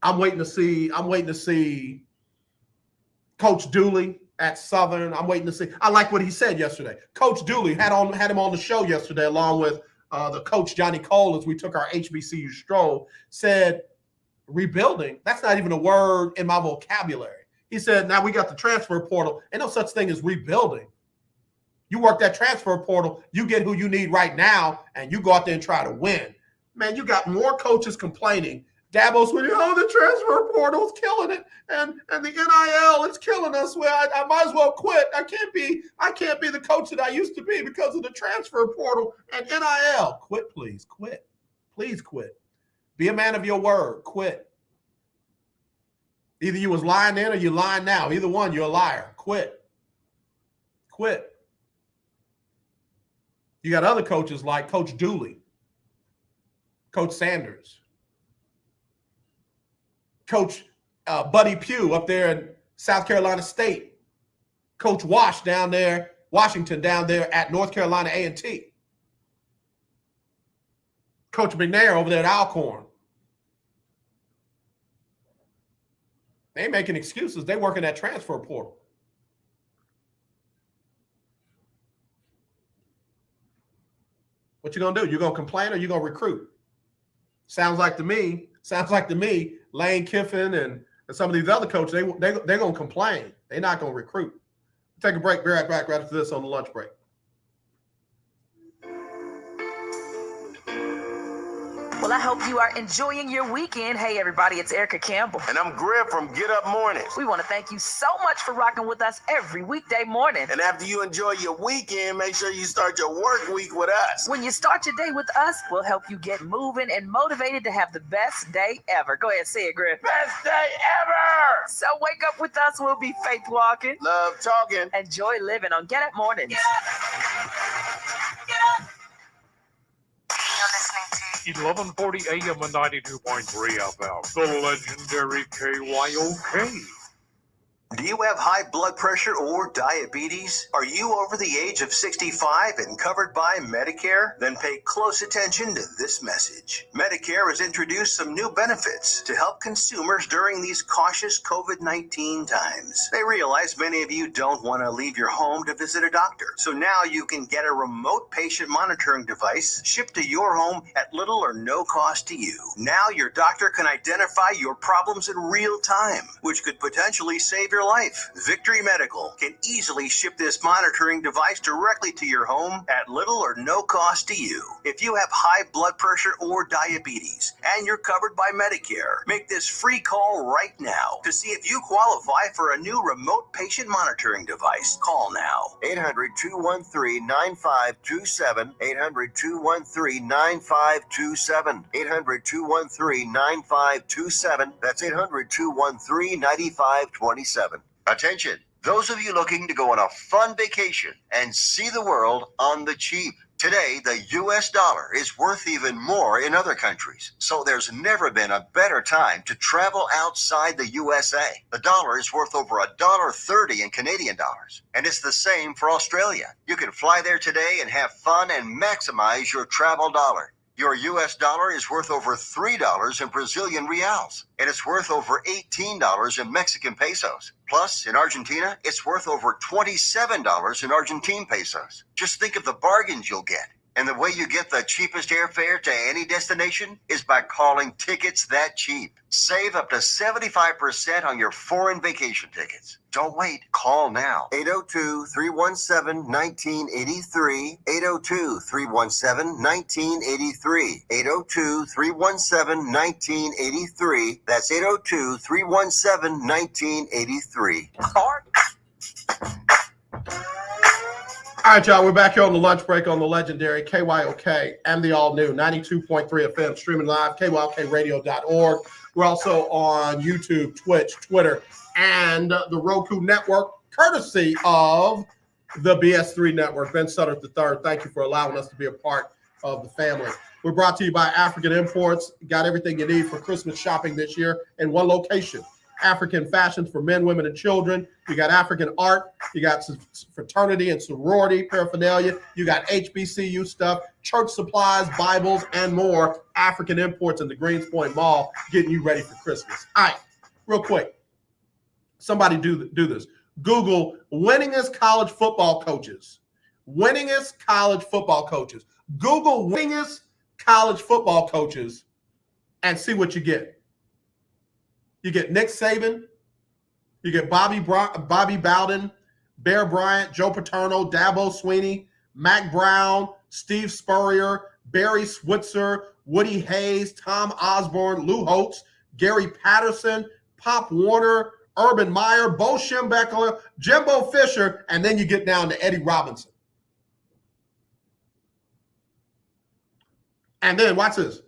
I'm waiting to see Coach Dooley at Southern. I'm waiting to see. I like what he said yesterday. Coach Dooley had him on the show yesterday, along with the coach Johnny Cole, as we took our HBCU stroll. Said rebuilding. That's not even a word in my vocabulary. He said, now we got the transfer portal. Ain't no such thing as rebuilding. You work that transfer portal, you get who you need right now, and you go out there and try to win. Man, you got more coaches complaining. Dabo's with the transfer portal's killing it, and the NIL is killing us. Well, I might as well quit. I can't be the coach that I used to be because of the transfer portal and NIL. Quit, please. Quit. Please quit. Be a man of your word. Quit. Either you was lying then or you're lying now. Either one, you're a liar. Quit. Quit. You got other coaches like Coach Dooley, Coach Sanders, Coach Buddy Pugh up there in South Carolina State, Coach Washington down there at North Carolina A&T, Coach McNair over there at Alcorn. They ain't making excuses. They working that transfer portal. What you gonna do? You gonna complain or you gonna recruit? Sounds like to me, Lane Kiffin and some of these other coaches, they're gonna complain. They're not gonna recruit. Take a break. Be right back right after this on the lunch break. Well, I hope you are enjoying your weekend. Hey, everybody, it's Erica Campbell. And I'm Griff from Get Up Mornings. We want to thank you so much for rocking with us every weekday morning. And after you enjoy your weekend, make sure you start your work week with us. When you start your day with us, we'll help you get moving and motivated to have the best day ever. Go ahead, say it, Griff. Best day ever! So wake up with us. We'll be faith walking, love talking, and joy living on Get Up Mornings. Get up. 1140 AM and 92.3 FM. The legendary KYOK. Do you have high blood pressure or diabetes? Are you over the age of 65 and covered by Medicare? Then pay close attention to this message. Medicare has introduced some new benefits to help consumers during these cautious COVID-19 times. They realize many of you don't want to leave your home to visit a doctor. So now you can get a remote patient monitoring device shipped to your home at little or no cost to you. Now your doctor can identify your problems in real time, which could potentially save your life. Victory Medical can easily ship this monitoring device directly to your home at little or no cost to you. If you have high blood pressure or diabetes and you're covered by Medicare, make this free call right now to see if you qualify for a new remote patient monitoring device. Call now. 800-213-9527. 800-213-9527. 800-213-9527. That's 800-213-9527. Attention, those of you looking to go on a fun vacation and see the world on the cheap. Today, the U.S. dollar is worth even more in other countries, so there's never been a better time to travel outside the USA. The dollar is worth over $1.30 in Canadian dollars, and it's the same for Australia. You can fly there today and have fun and maximize your travel dollar. Your U.S. dollar is worth over $3 in Brazilian reals, and it's worth over $18 in Mexican pesos. Plus, in Argentina, it's worth over $27 in Argentine pesos. Just think of the bargains you'll get. And the way you get the cheapest airfare to any destination is by calling Tickets That Cheap. Save up to 75% on your foreign vacation tickets. Don't wait. Call now. 802-317-1983. 802-317-1983. 802-317-1983. That's 802-317-1983. All right, y'all, we're back here on the lunch break on the legendary KYOK and the all-new 92.3 FM, streaming live, KYOKradio.org. We're also on YouTube, Twitch, Twitter, and the Roku network, courtesy of the BS3 network. Ben Sutter III, thank you for allowing us to be a part of the family. We're brought to you by African Imports. Got everything you need for Christmas shopping this year in one location. African fashions for men, women, and children. You got African art. You got fraternity and sorority paraphernalia. You got HBCU stuff, church supplies, Bibles, and more. African Imports in the Greens Point Mall, getting you ready for Christmas. All right, real quick. Somebody do this. Google winningest college football coaches. Winningest college football coaches. Google winningest college football coaches and see what you get. You get Nick Saban, you get Bobby Bowden, Bear Bryant, Joe Paterno, Dabo Swinney, Mac Brown, Steve Spurrier, Barry Switzer, Woody Hayes, Tom Osborne, Lou Holtz, Gary Patterson, Pop Warner, Urban Meyer, Bo Schembechler, Jimbo Fisher, and then you get down to Eddie Robinson. And then, watch this.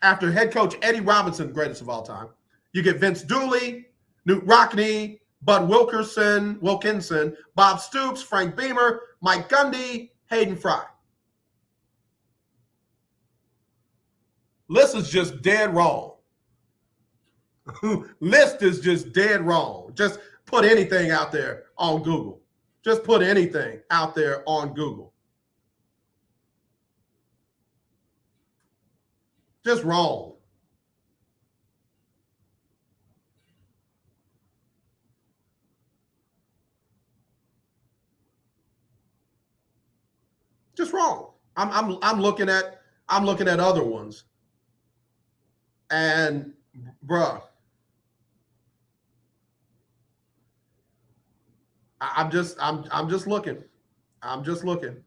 After head coach Eddie Robinson, greatest of all time, you get Vince Dooley, Knute Rockne, Bud Wilkinson, Bob Stoops, Frank Beamer, Mike Gundy, Hayden Fry. List is just dead wrong. List is just dead wrong. Just put anything out there on Google. Just put anything out there on Google. Just wrong. Just wrong. I'm looking at other ones, and bruh, I'm just looking. I'm just looking.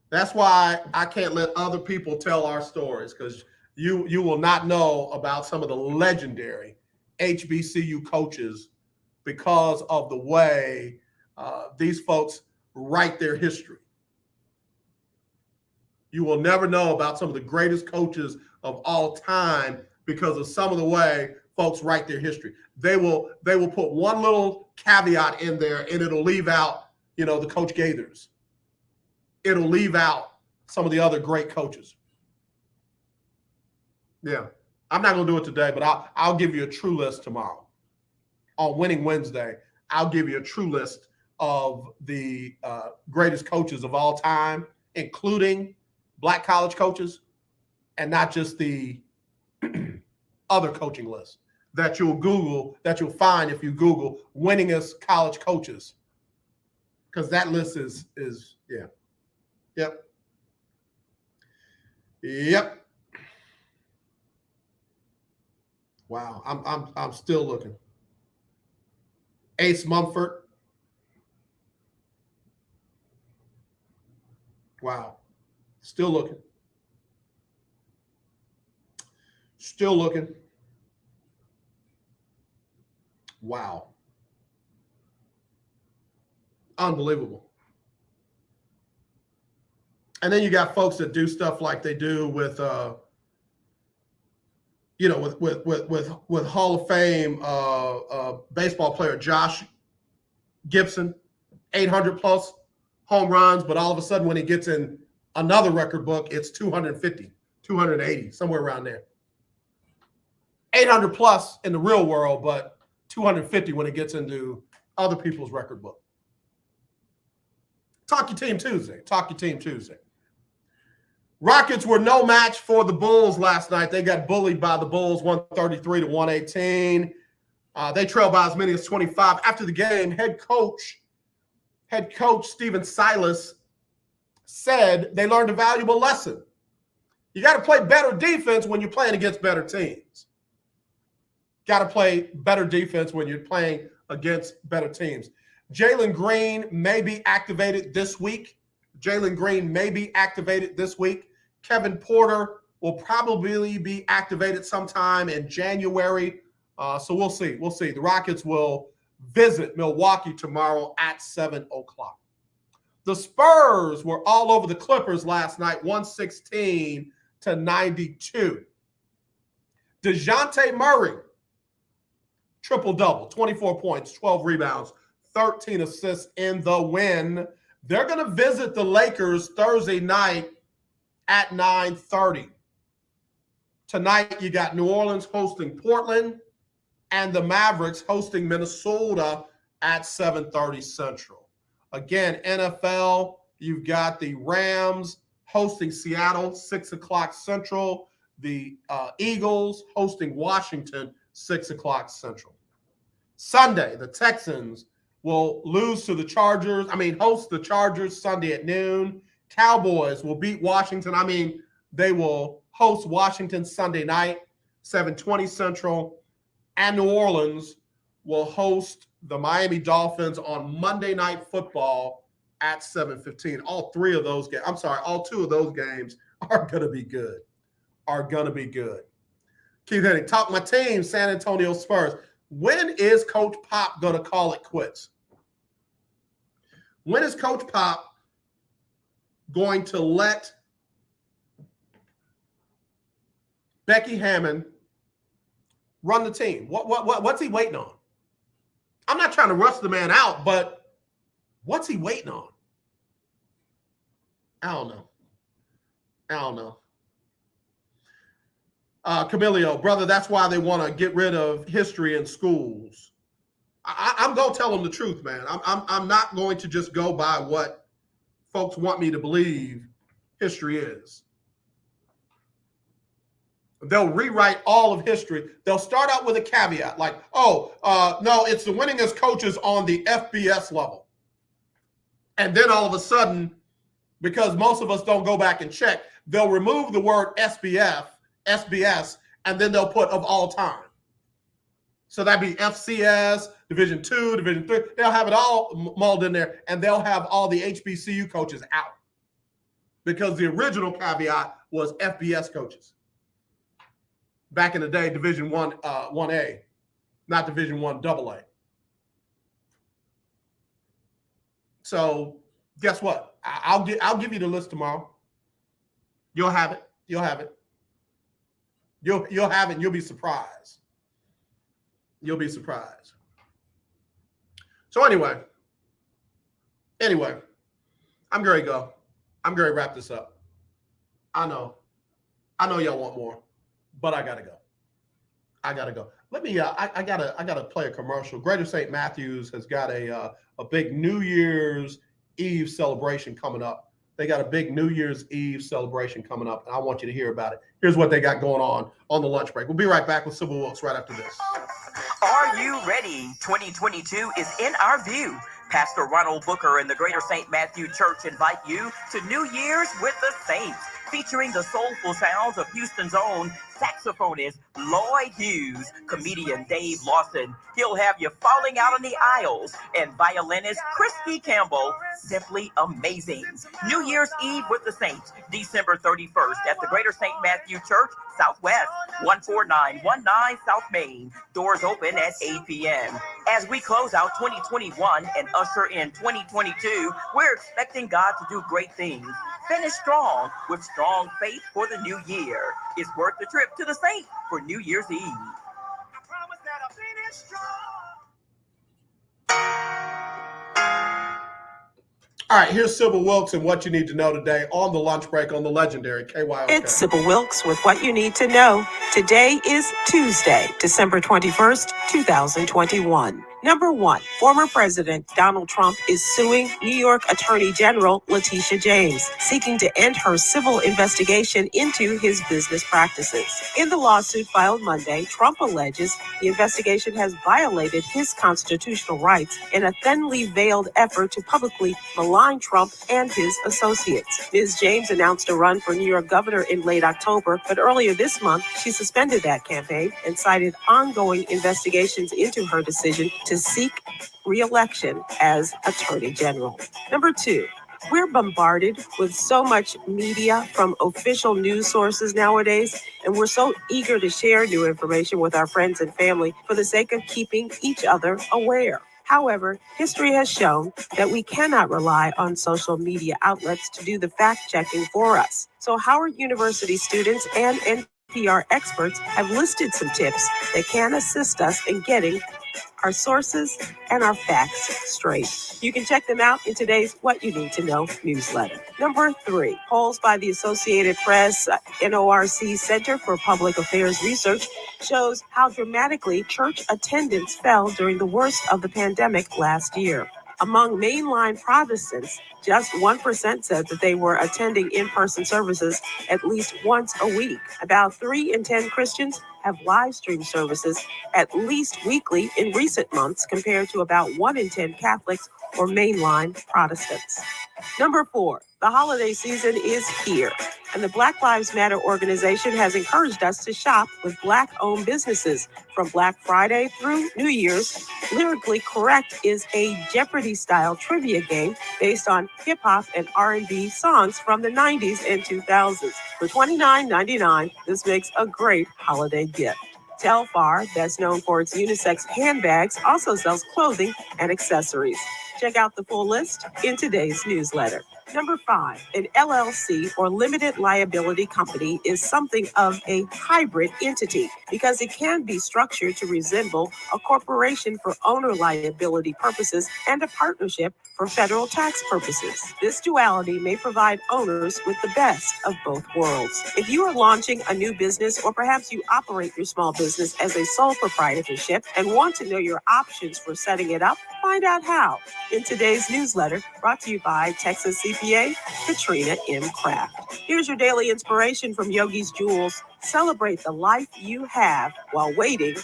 That's why I can't let other people tell our stories, because you will not know about some of the legendary HBCU coaches because of the way these folks write their history. You will never know about some of the greatest coaches of all time because of some of the way folks write their history. They will put one little caveat in there, and it'll leave out, the Coach Gaithers. It'll leave out some of the other great coaches. Yeah, I'm not going to do it today, but I'll give you a true list tomorrow. On Winning Wednesday, I'll give you a true list of the greatest coaches of all time, including Black college coaches, and not just the other coaching list that you'll find if you Google winningest college coaches, because that list is yeah. Yep. Wow, I'm still looking. Ace Mumford. Wow. Still looking. Still looking. Wow. Unbelievable. And then you got folks that do stuff like they do with with Hall of Fame baseball player Josh Gibson, 800 plus home runs, but all of a sudden when he gets in another record book, it's 250, 280, somewhere around there. 800 plus in the real world, but 250 when it gets into other people's record book. Talk your team Tuesday. Rockets were no match for the Bulls last night. They got bullied by the Bulls 133-118. They trail by as many as 25. After the game, head coach Stephen Silas said they learned a valuable lesson. You got to play better defense when you're playing against better teams. Got to play better defense when you're playing against better teams. Jalen Green may be activated this week. Kevin Porter will probably be activated sometime in January. So we'll see. The Rockets will visit Milwaukee tomorrow at 7 o'clock. The Spurs were all over the Clippers last night, 116-92. DeJounte Murray, triple-double, 24 points, 12 rebounds, 13 assists in the win. They're going to visit the Lakers Thursday night at 9:30. Tonight, you got New Orleans hosting Portland and the Mavericks hosting Minnesota at 7:30 Central. Again, NFL, you've got the Rams hosting Seattle, 6 o'clock Central. The Eagles hosting Washington, 6 o'clock Central. Sunday, the Texans will host the Chargers Sunday at noon. Cowboys will beat Washington. They will host Washington Sunday night, 7:20 Central. And New Orleans will host the Miami Dolphins on Monday Night Football at 7:15. All two of those games are going to be good. Keith Hennig, talk my team, San Antonio Spurs. When is Coach Pop going to call it quits? When is Coach Pop going to let Becky Hammon run the team? What's he waiting on? I'm not trying to rush the man out, but what's he waiting on? I don't know. Camilio, brother, that's why they want to get rid of history in schools. I'm going to tell them the truth, man. I'm not going to just go by what folks want me to believe history is. They'll rewrite all of history. They'll start out with a caveat like, no, it's the winningest coaches on the FBS level. And then all of a sudden, because most of us don't go back and check, they'll remove the word SBS, and then they'll put of all time. So that'd be FCS, Division II, Division III. They'll have it all mulled in there, and they'll have all the HBCU coaches out because the original caveat was FBS coaches. Back in the day, Division I, 1A, not Division I, AA. So guess what? I'll give you the list tomorrow. You'll have it. You'll have it, and you'll be surprised. So anyway, I'm going to go. I'm going to wrap this up. I know y'all want more, but I gotta go. Let me. I gotta play a commercial. Greater St. Matthews has got a big New Year's Eve celebration coming up. They got a big New Year's Eve celebration coming up, and I want you to hear about it. Here's what they got going on the lunch break. We'll be right back with Sybil Wilkes right after this. Are you ready? 2022 is in our view. Pastor Ronald Booker and the Greater St. Matthew Church invite you to New Year's with the Saints, featuring the soulful sounds of Houston's own saxophonist Lloyd Hughes, comedian Dave Lawson. He'll have you falling out on the aisles, and violinist Christy Campbell. Simply amazing. New Year's Eve with the Saints, December 31st at the Greater St. Matthew Church, Southwest, 14919 South Main. Doors open at 8 p.m. As we close out 2021 and usher in 2022, we're expecting God to do great things. Finish strong with strong faith for the new year. It's worth the trip to the Saints for New Year's Eve. I promise that I'll finish strong. All right, here's Sybil Wilkes and what you need to know today on the lunch break on the legendary KYOK. It's Sybil Wilkes with what you need to know. Today is Tuesday, December 21st, 2021. Number 1, former President Donald Trump is suing New York Attorney General Letitia James, seeking to end her civil investigation into his business practices. In the lawsuit filed Monday, Trump alleges the investigation has violated his constitutional rights in a thinly veiled effort to publicly malign Trump and his associates. Ms. James announced a run for New York governor in late October, but earlier this month, she suspended that campaign and cited ongoing investigations into her decision to seek re-election as Attorney General. Number 2, we're bombarded with so much media from official news sources nowadays, and we're so eager to share new information with our friends and family for the sake of keeping each other aware. However, history has shown that we cannot rely on social media outlets to do the fact-checking for us. So Howard University students and NPR experts have listed some tips that can assist us in getting our sources and our facts straight. You can check them out in today's What You Need to Know newsletter. Number 3, polls by the Associated Press NORC Center for Public Affairs Research shows how dramatically church attendance fell during the worst of the pandemic last year. Among mainline Protestants, just 1% said that they were attending in-person services at least once a week. About 3 in 10 Christians have live stream services at least weekly in recent months, compared to about 1 in 10 Catholics or mainline Protestants. Number 4, the holiday season is here, and the Black Lives Matter organization has encouraged us to shop with Black-owned businesses. From Black Friday through New Year's, Lyrically Correct is a Jeopardy-style trivia game based on hip-hop and R&B songs from the 90s and 2000s. For $29.99, this makes a great holiday gift. Telfar, that's known for its unisex handbags, also sells clothing and accessories. Check out the full list in today's newsletter. Number 5, an LLC or limited liability company is something of a hybrid entity because it can be structured to resemble a corporation for owner liability purposes and a partnership for federal tax purposes. This duality may provide owners with the best of both worlds. If you are launching a new business, or perhaps you operate your small business as a sole proprietorship and want to know your options for setting it up, find out how in today's newsletter, brought to you by Texas CPA Katrina M. Kraft. Here's your daily inspiration from Yogi's Jewels. Celebrate the life you have while waiting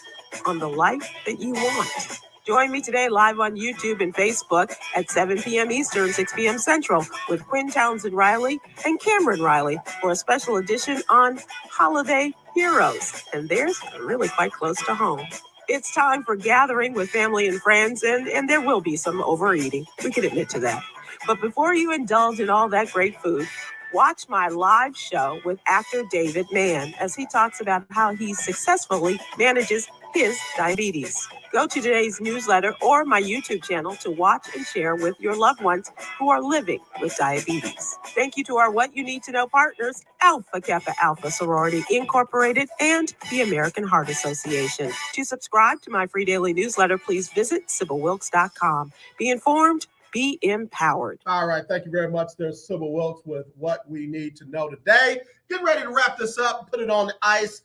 on the life that you want. Join me today live on YouTube and Facebook at 7 p.m. Eastern, 6 p.m. Central with Quinn Townsend Riley and Cameron Riley for a special edition on Holiday Heroes. And theirs are really quite close to home. It's time for gathering with family and friends, and there will be some overeating. We can admit to that. But before you indulge in all that great food, watch my live show with actor David Mann as he talks about how he successfully manages his diabetes. Go to today's newsletter or my YouTube channel to watch and share with your loved ones who are living with diabetes. Thank you to our What You Need to Know partners, Alpha Kappa Alpha Sorority Incorporated and the American Heart Association. To subscribe to my free daily newsletter, please visit SybylWilkes.com. Be informed, be empowered. All right. Thank you very much. There's Sybil Wilkes with What We Need to Know today. Getting ready to wrap this up and put it on the ice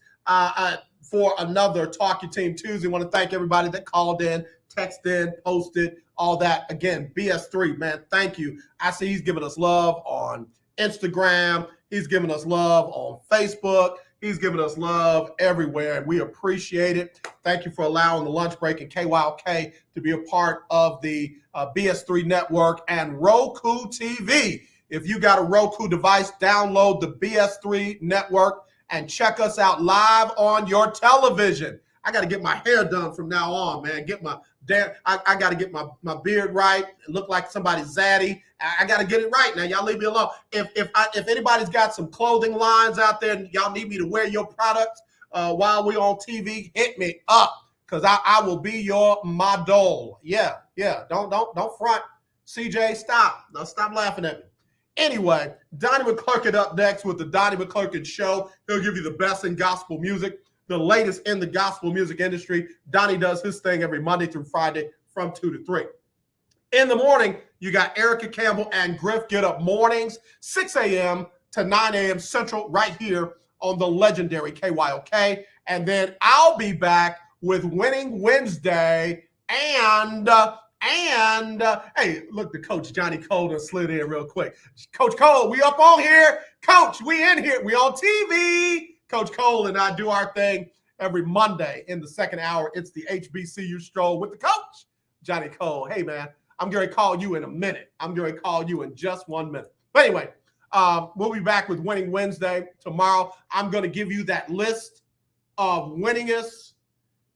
for another Talk Your Team Tuesday. I want to thank everybody that called in, texted in, posted, all that. Again, BS3, man, thank you. I see he's giving us love on Instagram. He's giving us love on Facebook. He's giving us love everywhere, and we appreciate it. Thank you for allowing the lunch break and KYOK to be a part of the BS3 network and Roku TV. If you got a Roku device, download the BS3 network and check us out live on your television. I got to get my hair done from now on, man. I got to get my beard right, look like somebody's zaddy. I got to get it right now. Y'all leave me alone. If anybody's got some clothing lines out there and y'all need me to wear your products while we're on TV, hit me up, because I will be your model. Yeah. Don't front. CJ, stop. Now stop laughing at me. Anyway, Donnie McClurkin up next with the Donnie McClurkin Show. He'll give you the best in gospel music, the latest in the gospel music industry. Donnie does his thing every Monday through Friday from 2 to 3. In the morning, you got Erica Campbell and Griff Get Up Mornings, 6 a.m. to 9 a.m. Central, right here on the legendary KYOK. And then I'll be back with Winning Wednesday. And hey, look, the coach Johnny Cole done slid in real quick. Coach Cole, we up on here. Coach, we in here. We on TV. Coach Cole and I do our thing every Monday in the second hour. It's the HBCU Stroll with the coach, Johnny Cole. Hey, man, I'm going to call you in a minute. I'm going to call you in just 1 minute. But anyway, we'll be back with Winning Wednesday tomorrow. I'm going to give you that list of winningest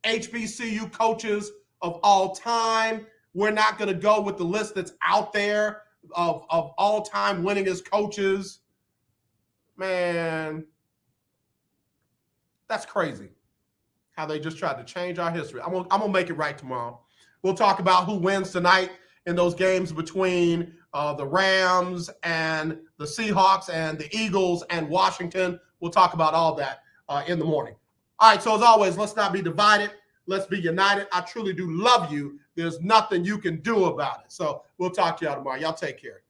HBCU coaches of all time. We're not going to go with the list that's out there of all-time winningest coaches. Man, that's crazy how they just tried to change our history. I'm gonna make it right tomorrow. We'll talk about who wins tonight in those games between the Rams and the Seahawks and the Eagles and Washington. We'll talk about all that in the morning. All right, so as always, let's not be divided. Let's be united. I truly do love you. There's nothing you can do about it. So we'll talk to y'all tomorrow. Y'all take care.